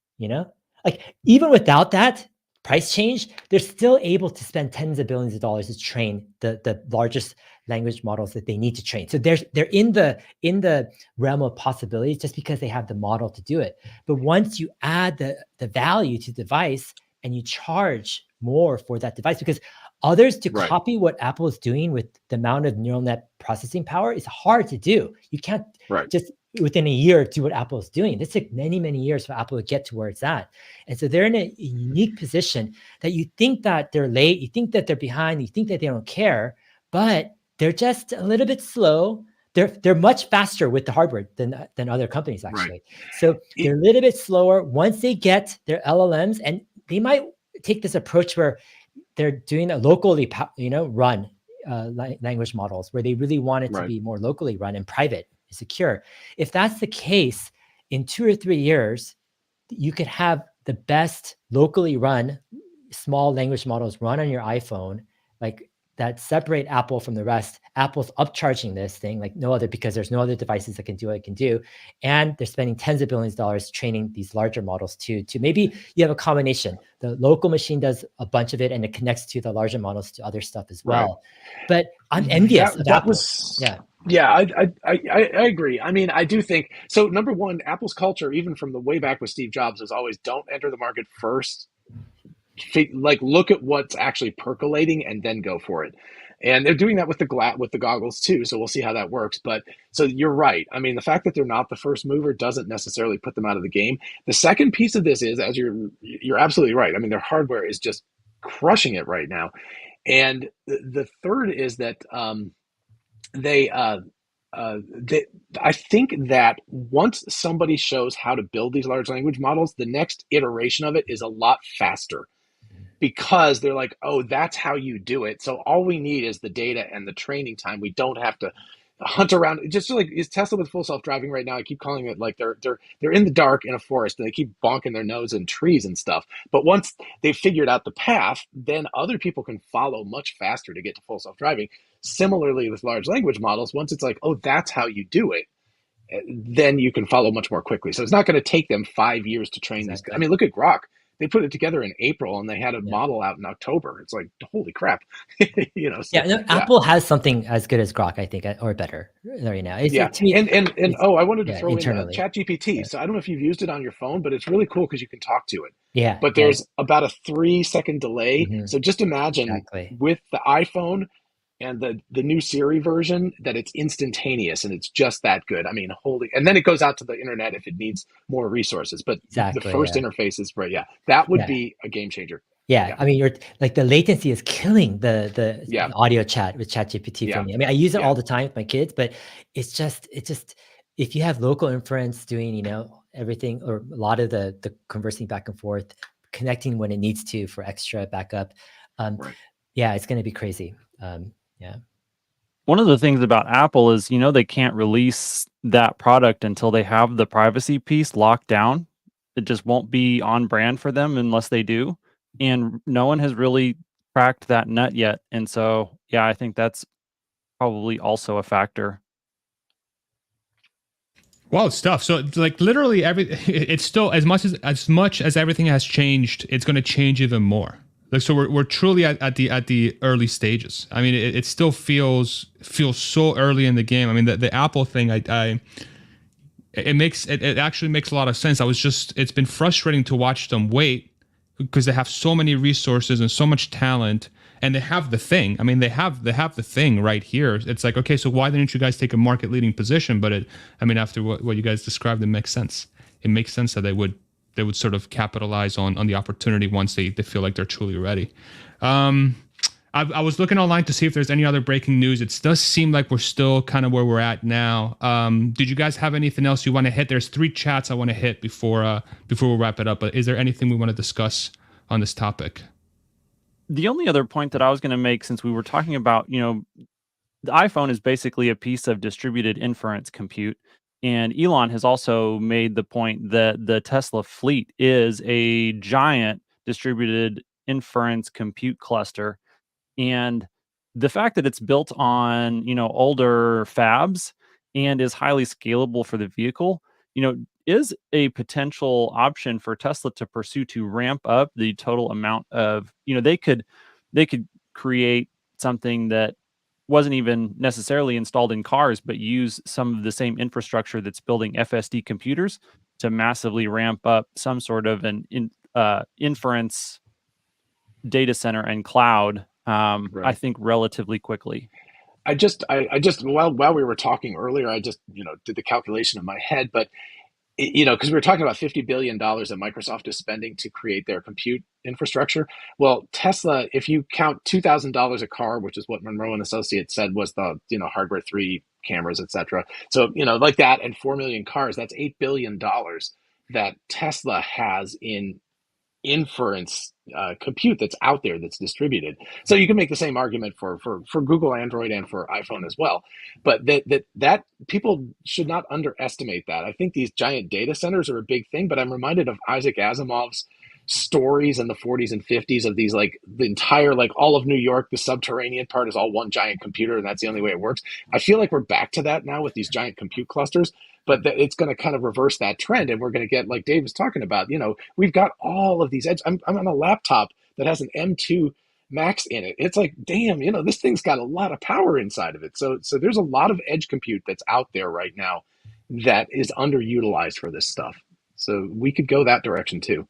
Speaker 4: Like, even without that price change, they're still able to spend tens of billions of dollars to train the largest language models that they need to train. So they're in the realm of possibilities just because they have the model to do it. But once you add the value to the device and you charge more for that device, because others to copy what Apple is doing with the amount of neural net processing power is hard to do. You can't just within a year do what Apple is doing. This took many, many years for Apple to get to where it's at. And so they're in a unique position that you think that they're late, you think that they're behind, you think that they don't care, but they're just a little bit slow. They're much faster with the hardware than other companies, actually. So they're a little bit slower. Once they get their LLMs, and they might take this approach where they're doing a locally, run language models, where they really want it to be more locally run and private, secure. If that's the case, in 2 or 3 years, you could have the best locally run small language models run on your iPhone, like that separate Apple from the rest. Apple's upcharging this thing like no other, because there's no other devices that can do what it can do. And they're spending tens of billions of dollars training these larger models to maybe you have a combination. The local machine does a bunch of it and it connects to the larger models to other stuff as well. But I'm envious of Apple.
Speaker 2: Yeah, I agree. I mean, I do think so. Number one, Apple's culture, even from the way back with Steve Jobs, is always don't enter the market first. Like, look at what's actually percolating and then go for it. And they're doing that with the goggles too. So we'll see how that works. But so you're right. I mean, the fact that they're not the first mover doesn't necessarily put them out of the game. The second piece of this is, as you're absolutely right. I mean, their hardware is just crushing it right now. And the third is that I think that once somebody shows how to build these large language models, the next iteration of it is a lot faster, because they're like, oh, that's how you do it. So all we need is the data and the training time. We don't have to hunt around. Just like is Tesla with full self-driving right now. I keep calling it like they're in the dark in a forest and they keep bonking their nose in trees and stuff. But once they've figured out the path, then other people can follow much faster to get to full self-driving. Similarly with large language models, once it's like, oh, that's how you do it, then you can follow much more quickly. So it's not going to take them 5 years to train these. I mean, look at Grok. They put it together in April and they had a model out in October. It's like, holy crap.
Speaker 4: Apple has something as good as Grok, I think, or better right now. I
Speaker 2: wanted to throw in ChatGPT. So I don't know if you've used it on your phone, but it's really cool because you can talk to it.
Speaker 4: Yeah.
Speaker 2: But there's about a 3-second delay. So just imagine with the iPhone and the new Siri version that it's instantaneous and it's just that good. I mean, and then it goes out to the internet if it needs more resources. But the first interface is that would be a game changer.
Speaker 4: Yeah. I mean, you're like the latency is killing the audio chat with ChatGPT for me. I mean, I use it all the time with my kids, but it's just if you have local inference doing, everything or a lot of the conversing back and forth, connecting when it needs to for extra backup,
Speaker 2: Right.
Speaker 4: Yeah, it's going to be crazy. Yeah.
Speaker 3: One of the things about Apple is, they can't release that product until they have the privacy piece locked down. It just won't be on brand for them unless they do. And no one has really cracked that nut yet. And so, yeah, I think that's probably also a factor.
Speaker 1: Wild stuff. So like literally it's still as much as everything has changed, it's going to change even more. Like, so we're truly at the early stages. I mean, it still feels so early in the game. I mean, the Apple thing, it actually makes a lot of sense. It's been frustrating to watch them wait because they have so many resources and so much talent, and they have the thing. I mean, they have the thing right here. It's like, okay, so why didn't you guys take a market leading position? But after what you guys described, it makes sense. It makes sense that they would sort of capitalize on the opportunity once they feel like they're truly ready. I was looking online to see if there's any other breaking news. It does seem like we're still kind of where we're at now. Did you guys have anything else you want to hit? There's 3 chats I want to hit before we wrap it up. But is there anything we want to discuss on this topic?
Speaker 3: The only other point that I was going to make, since we were talking about, the iPhone is basically a piece of distributed inference compute. And Elon has also made the point that the Tesla fleet is a giant distributed inference compute cluster. And the fact that it's built on, older fabs and is highly scalable for the vehicle, is a potential option for Tesla to pursue to ramp up the total amount of, they could create something that wasn't even necessarily installed in cars, but use some of the same infrastructure that's building FSD computers to massively ramp up some sort of an inference data center and cloud,
Speaker 2: Right.
Speaker 3: I think relatively quickly.
Speaker 2: I just while we were talking earlier, I just did the calculation in my head, but because we were talking about $50 billion that Microsoft is spending to create their compute infrastructure. Well, Tesla, if you count $2,000 a car, which is what Monroe and Associates said was the hardware 3 cameras, etc. So like that, and 4 million cars, that's $8 billion that Tesla has in inference compute that's out there, that's distributed. So you can make the same argument for Google Android and for iPhone as well. But that people should not underestimate that. I think these giant data centers are a big thing, but I'm reminded of Isaac Asimov's stories in the 40s and 50s of these, like the entire, like all of New York, the subterranean part is all one giant computer, and that's the only way it works. I feel like we're back to that now with these giant compute clusters, but it's going to kind of reverse that trend, and we're going to get, like Dave was talking about, we've got all of these edge. I'm on a laptop that has an M2 Max in it. It's like, damn, this thing's got a lot of power inside of it. So there's a lot of edge compute that's out there right now that is underutilized for this stuff. So we could go that direction too.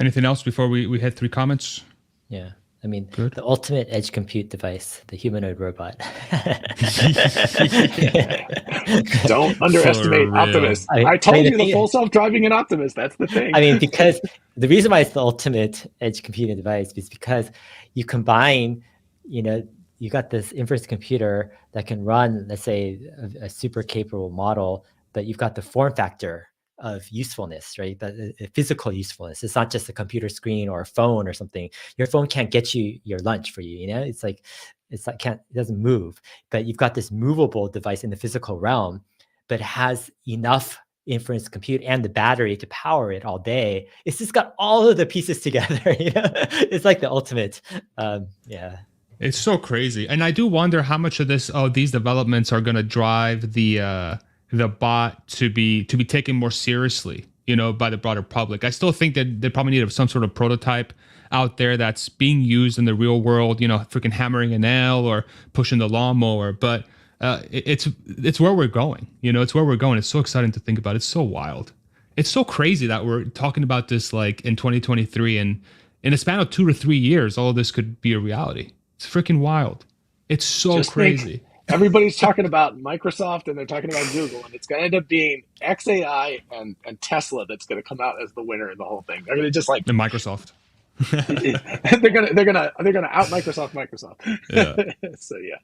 Speaker 1: Anything else before we hit 3 comments?
Speaker 4: Yeah. I mean,
Speaker 1: Good.
Speaker 4: The ultimate edge compute device, the humanoid robot.
Speaker 2: Don't underestimate Optimus. I told you the full self-driving in Optimus. That's the thing.
Speaker 4: I mean, because the reason why it's the ultimate edge computing device is because you combine, you got this inference computer that can run, let's say, a super capable model, but you've got the form factor of usefulness, right? The physical usefulness. It's not just a computer screen or a phone or something. Your phone can't get you your lunch for you. It's like it doesn't move. But you've got this movable device in the physical realm, but has enough inference compute and the battery to power it all day. It's just got all of the pieces together. It's like the ultimate. Yeah.
Speaker 1: It's so crazy, and I do wonder how much of these developments are going to drive the bot to be taken more seriously, by the broader public. I still think that they probably need some sort of prototype out there that's being used in the real world, freaking hammering a nail or pushing the lawnmower. But it's where we're going. It's where we're going. It's so exciting to think about. It's so wild. It's so crazy that we're talking about this like in 2023, and in a span of 2 to 3 years, all of this could be a reality. It's freaking wild. It's so crazy.
Speaker 2: Everybody's talking about Microsoft and they're talking about Google, and it's going to end up being XAI and Tesla that's going to come out as the winner in the whole thing. They're going to just like
Speaker 1: and Microsoft.
Speaker 2: they're gonna out Microsoft.
Speaker 1: Yeah.
Speaker 2: So yeah,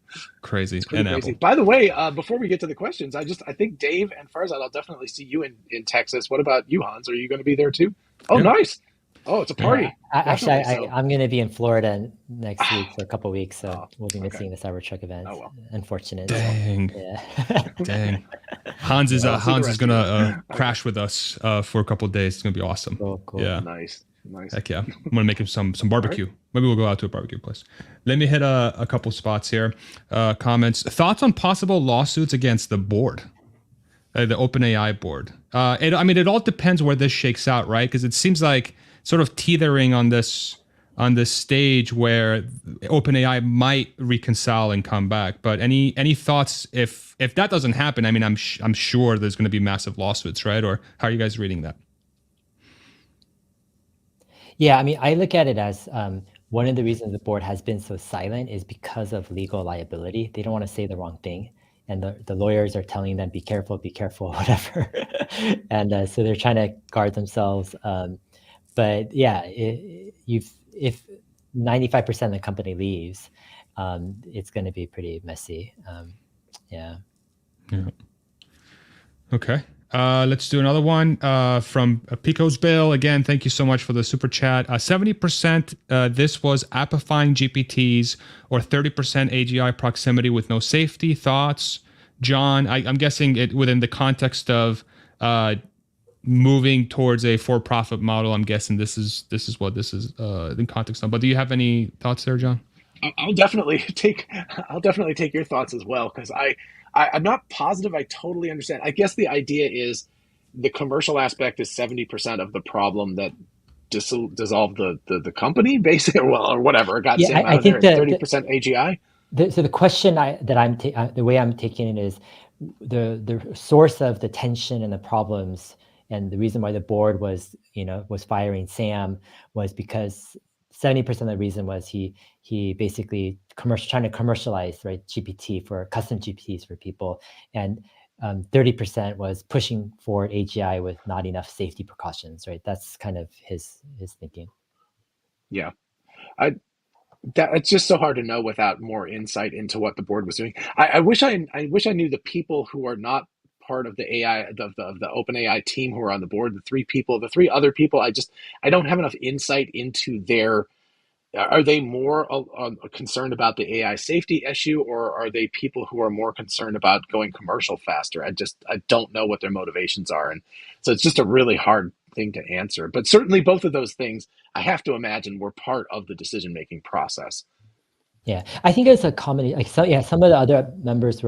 Speaker 1: crazy.
Speaker 2: It's pretty crazy. By the way, before we get to the questions, I think Dave and Farzad, I'll definitely see you in Texas. What about you, Hans? Are you going to be there too? Oh,
Speaker 1: yeah.
Speaker 2: Nice. Oh, it's a
Speaker 1: Yeah.
Speaker 2: party.
Speaker 4: Actually,
Speaker 2: Definitely. So,
Speaker 4: I'm going to be in Florida next week for a couple of weeks, so
Speaker 2: oh,
Speaker 4: we'll be
Speaker 2: okay.
Speaker 4: missing the Cybertruck event.
Speaker 2: Oh, well.
Speaker 4: Unfortunate.
Speaker 1: Dang.
Speaker 4: Yeah.
Speaker 1: Dang. Hans is
Speaker 2: I'll see the
Speaker 1: Hans is
Speaker 2: rest of
Speaker 1: gonna
Speaker 2: it. Okay.
Speaker 1: crash with us for a couple of days. It's gonna be awesome.
Speaker 4: Cool.
Speaker 1: Yeah.
Speaker 2: Nice.
Speaker 1: Heck yeah. I'm gonna make him some barbecue. Maybe we'll go out to a barbecue place. Let me hit a couple spots here. Comments. Thoughts on possible lawsuits against the board, the OpenAI board. It all depends where this shakes out, right? Because it seems like sort of teetering on this stage where OpenAI might reconcile and come back. But any thoughts if that doesn't happen? I mean, I'm sure there's going to be massive lawsuits, right? Or how are you guys reading that?
Speaker 4: Yeah, I mean, I look at it as one of the reasons the board has been so silent is because of legal liability. They don't want to say the wrong thing. And the lawyers are telling them, be careful, whatever. And so they're trying to guard themselves. But yeah, if 95% of the company leaves, it's going to be pretty messy. Yeah.
Speaker 1: Okay. Let's do another one from Pico's Bill. Again, thank you so much for the super chat. 70% this was appifying GPTs or 30% AGI proximity with no safety. Thoughts? John, I'm guessing it within the context of moving towards a for-profit model. I'm guessing this is what this is in context of. But do you have any thoughts there, John?
Speaker 2: I'll definitely take your thoughts as well, because I'm not positive I totally understand. I guess the idea is the commercial aspect is 70% of the problem that dissolved the company, basically, or whatever. Got
Speaker 4: Yeah,
Speaker 2: Sam
Speaker 4: I
Speaker 2: out of there.
Speaker 4: think
Speaker 2: 30% AGI.
Speaker 4: So the question the way I'm taking it is the source of the tension and the problems, and the reason why the board was firing Sam was because 70% of the reason was he basically trying to commercialize, right, GPT for custom GPTs for people, and 30% was pushing forward AGI with not enough safety precautions, right? That's kind of his thinking.
Speaker 2: Yeah, it's just so hard to know without more insight into what the board was doing. I wish I knew the people who are not part of the AI of the OpenAI team who are on the board. The three other people. I don't have enough insight into their. Are they more concerned about the AI safety issue, or are they people who are more concerned about going commercial faster? I don't know what their motivations are, and so it's just a really hard thing to answer. But certainly both of those things, I have to imagine, were part of the decision-making process.
Speaker 4: Yeah, I think it's a common. Some of the other members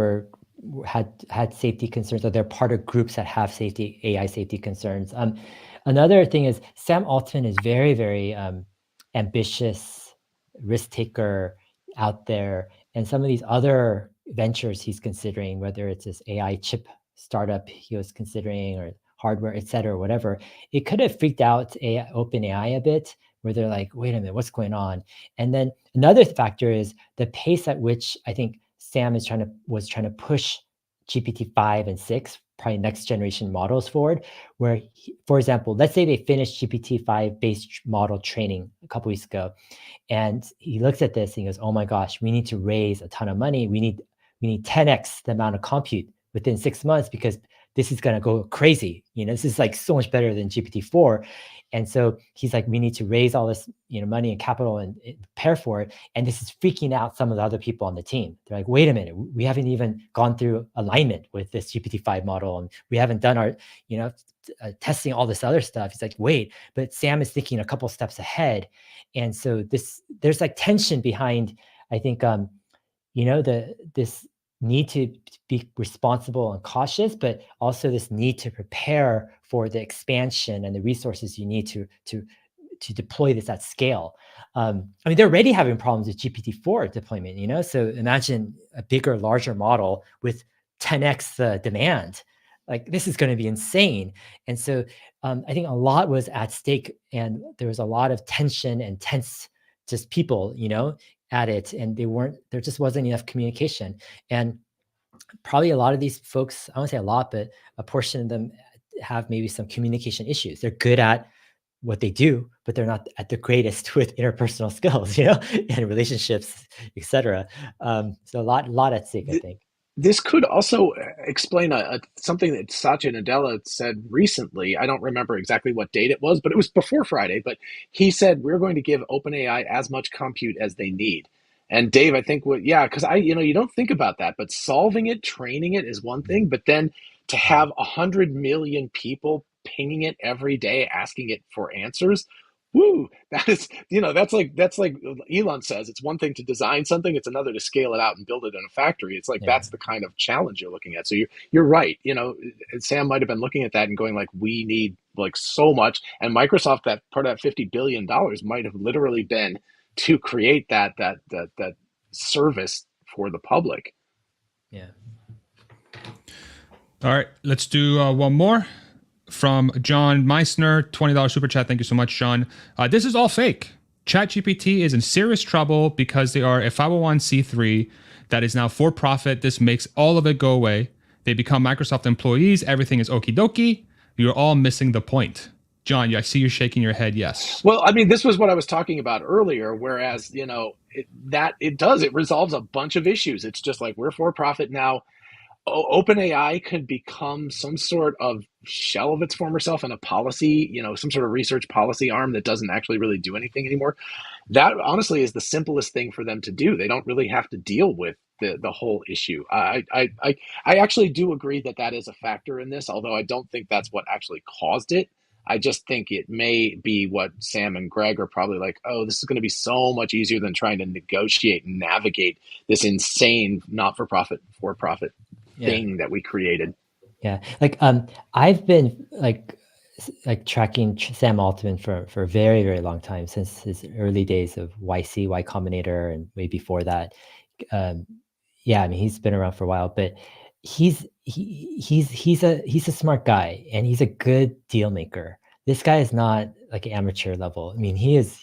Speaker 4: had safety concerns, or they're part of groups that have AI safety concerns. Another thing is Sam Altman is very, very ambitious, risk taker out there, and some of these other ventures he's considering, whether it's this AI chip startup he was considering, or hardware, et cetera, whatever, it could have freaked out OpenAI a bit, where they're like, wait a minute, what's going on? And then another factor is the pace at which I think Sam was trying to push GPT-5 and 6, probably next generation models forward, where, for example, let's say they finished GPT-5 based model training a couple weeks ago, and he looks at this and he goes, oh my gosh, we need to raise a ton of money. We need 10x the amount of compute within 6 months, because this is going to go crazy. This is like so much better than GPT-4. And so he's like, we need to raise all this, money and capital and prepare for it. And this is freaking out some of the other people on the team. They're like, wait a minute, we haven't even gone through alignment with this GPT-5 model, and we haven't done our, testing all this other stuff. He's like, wait, but Sam is thinking a couple steps ahead. And so there's like tension behind, I think, this need to be responsible and cautious, but also this need to prepare for the expansion and the resources you need to deploy this at scale. They're already having problems with GPT-4 deployment, so imagine a bigger, larger model with 10x the demand. Like, this is going to be insane. And so I think a lot was at stake, and there was a lot of tension and tense just people, at it, and there just wasn't enough communication. And probably a lot of these folks, I won't say a lot, but a portion of them have maybe some communication issues. They're good at what they do, but they're not at the greatest with interpersonal skills, and relationships, etc. So a lot at stake, I think.
Speaker 2: This could also explain something that Satya Nadella said recently. I don't remember exactly what date it was, but it was before Friday. But he said we're going to give OpenAI as much compute as they need. And Dave, I think yeah, because you don't think about that, but solving it, training it is one thing, but then to have 100 million people pinging it every day, asking it for answers. Woo, that is, that's like Elon says, it's one thing to design something, it's another to scale it out and build it in a factory. It's like
Speaker 4: Yeah.
Speaker 2: that's the kind of challenge you're looking at. So you're right. Sam might have been looking at that and going like, we need like so much. And Microsoft, that part of that $50 billion might have literally been to create that service for the public.
Speaker 4: Yeah.
Speaker 1: All right, let's do one more from John Meissner, $20 super chat. Thank you so much, John. This is all fake. ChatGPT is in serious trouble because they are a 501c3 that is now for profit. This makes all of it go away. They become Microsoft employees. Everything is okie dokie. You're all missing the point. John, I see you shaking your head. Yes.
Speaker 2: Well, I mean, this was what I was talking about earlier, whereas, it resolves a bunch of issues. It's just like we're for profit now. OpenAI could become some sort of shell of its former self and a policy, some sort of research policy arm that doesn't actually really do anything anymore. That honestly is the simplest thing for them to do. They don't really have to deal with the whole issue. I actually do agree that is a factor in this, although I don't think that's what actually caused it. I just think it may be what Sam and Greg are probably like, oh, this is going to be so much easier than trying to negotiate and navigate this insane not-for-profit, for-profit thing that we created.
Speaker 4: Yeah. Like, I've been like tracking Sam Altman for a very, very long time, since his early days of YC, Y Combinator, and way before that. Yeah, I mean, he's been around for a while, but he's a smart guy, and he's a good deal maker. This guy is not like amateur level. I mean, he's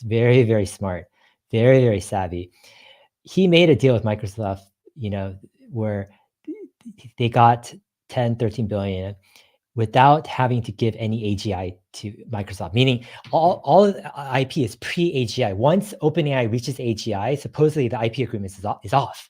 Speaker 4: very, very smart, very, very savvy. He made a deal with Microsoft, where they got 10, 13 billion without having to give any AGI to Microsoft, meaning all of the IP is pre-AGI. Once OpenAI reaches AGI, supposedly the IP agreement is off.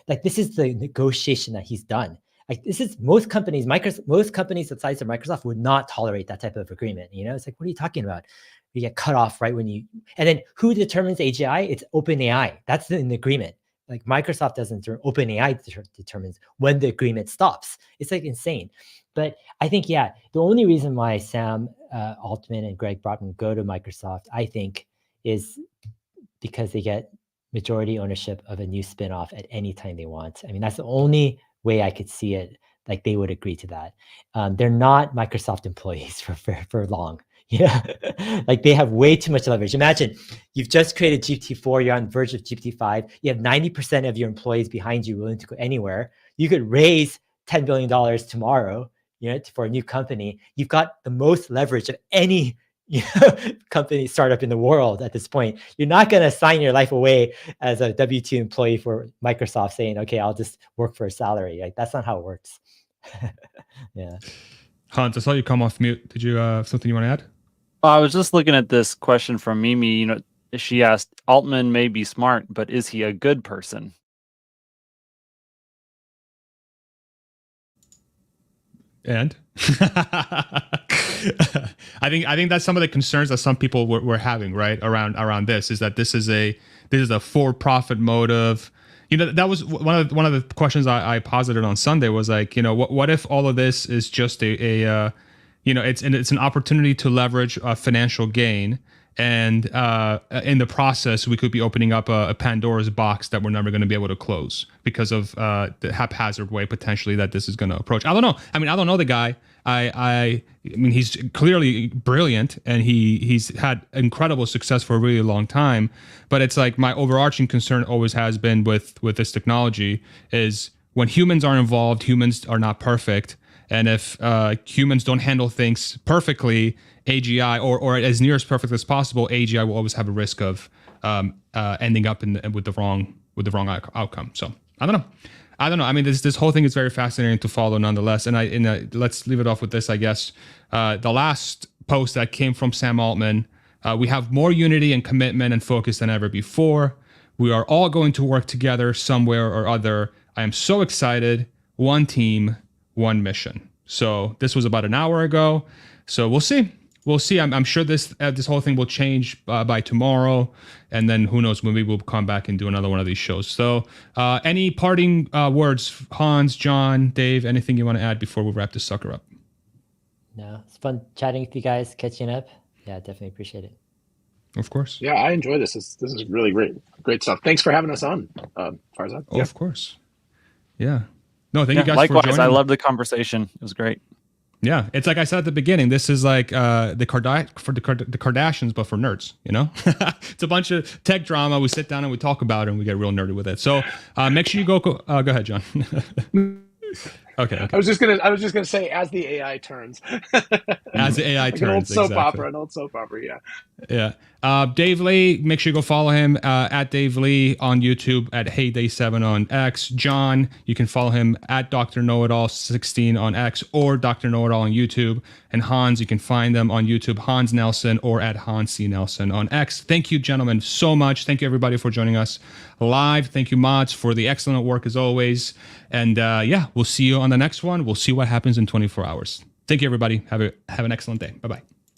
Speaker 4: Like, this is the negotiation that he's done. Like, this is most companies the size of Microsoft would not tolerate that type of agreement. It's like, what are you talking about? You get cut off right when and then who determines AGI? It's OpenAI. That's an agreement. Like, Microsoft doesn't, OpenAI determines when the agreement stops. It's like insane. But I think, the only reason why Sam Altman and Greg Brockman go to Microsoft, I think, is because they get majority ownership of a new spinoff at any time they want. I mean, that's the only way I could see it. Like, they would agree to that. They're not Microsoft employees for long. Like, they have way too much leverage. Imagine you've just created GPT-4, you're on the verge of GPT-5, you have 90% of your employees behind you willing to go anywhere. You could raise $10 billion tomorrow, for a new company. You've got the most leverage of any company startup in the world at this point. You're not going to sign your life away as a W-2 employee for Microsoft saying, okay, I'll just work for a salary. Like, that's not how it works. Yeah.
Speaker 1: Hans, I saw you come off mute. Did you have something you want to add?
Speaker 3: I was just looking at this question from Mimi. She asked, Altman may be smart, but is he a good person?
Speaker 1: And I think that's some of the concerns that some people were having, right, around this, is that this is a for-profit motive. That was one of the questions I posited on Sunday, was like, what if all of this is just it's an opportunity to leverage financial gain, and in the process we could be opening up a Pandora's box that we're never going to be able to close because of the haphazard way potentially that this is going to approach. I don't know. I mean, I don't know the guy. I mean, he's clearly brilliant, and he's had incredible success for a really long time. But it's like, my overarching concern always has been with this technology is, when humans are involved, humans are not perfect. And if humans don't handle things perfectly, AGI, or as near as perfect as possible, AGI will always have a risk of ending up with the wrong outcome. So I don't know. I mean, this whole thing is very fascinating to follow, nonetheless. And let's leave it off with this, I guess. The last post that came from Sam Altman: we have more unity and commitment and focus than ever before. We are all going to work together somewhere or other. I am so excited. One team, one mission. So this was about an hour ago. So we'll see. We'll see. I'm sure this whole thing will change by tomorrow, and then who knows? Maybe we'll come back and do another one of these shows. So, any parting words, Hans, John, Dave? Anything you want to add before we wrap this sucker up?
Speaker 4: No, it's fun chatting with you guys, catching up. Yeah, definitely appreciate it.
Speaker 1: Of course.
Speaker 2: Yeah, I enjoy this. This is really great stuff. Thanks for having us on, Farzad.
Speaker 1: Oh, of course. Yeah. No, thank you guys
Speaker 3: likewise,
Speaker 1: for joining.
Speaker 3: I loved the conversation. It was great.
Speaker 1: Yeah, it's like I said at the beginning. This is like the Kardashians, but for nerds. You know, it's a bunch of tech drama. We sit down and we talk about it, and we get real nerdy with it. So make sure you go. Go ahead, John. Okay.
Speaker 2: I was just gonna say, as the AI turns.
Speaker 1: As the AI
Speaker 2: like
Speaker 1: turns,
Speaker 2: an old soap
Speaker 1: exactly.
Speaker 2: opera. Yeah.
Speaker 1: Yeah. Dave Lee, make sure you go follow him at Dave Lee on YouTube, at Heyday7 on X. John, you can follow him at Dr. Know-It-All 16 on X, or Dr. Know-It-All on YouTube. And Hans, you can find them on YouTube, Hans Nelson, or at Hans C. Nelson on X. Thank you, gentlemen, so much. Thank you, everybody, for joining us live. Thank you, mods, for the excellent work as always. And yeah, we'll see you on the next one. We'll see what happens in 24 hours. Thank you, everybody. Have an excellent day. Bye-bye.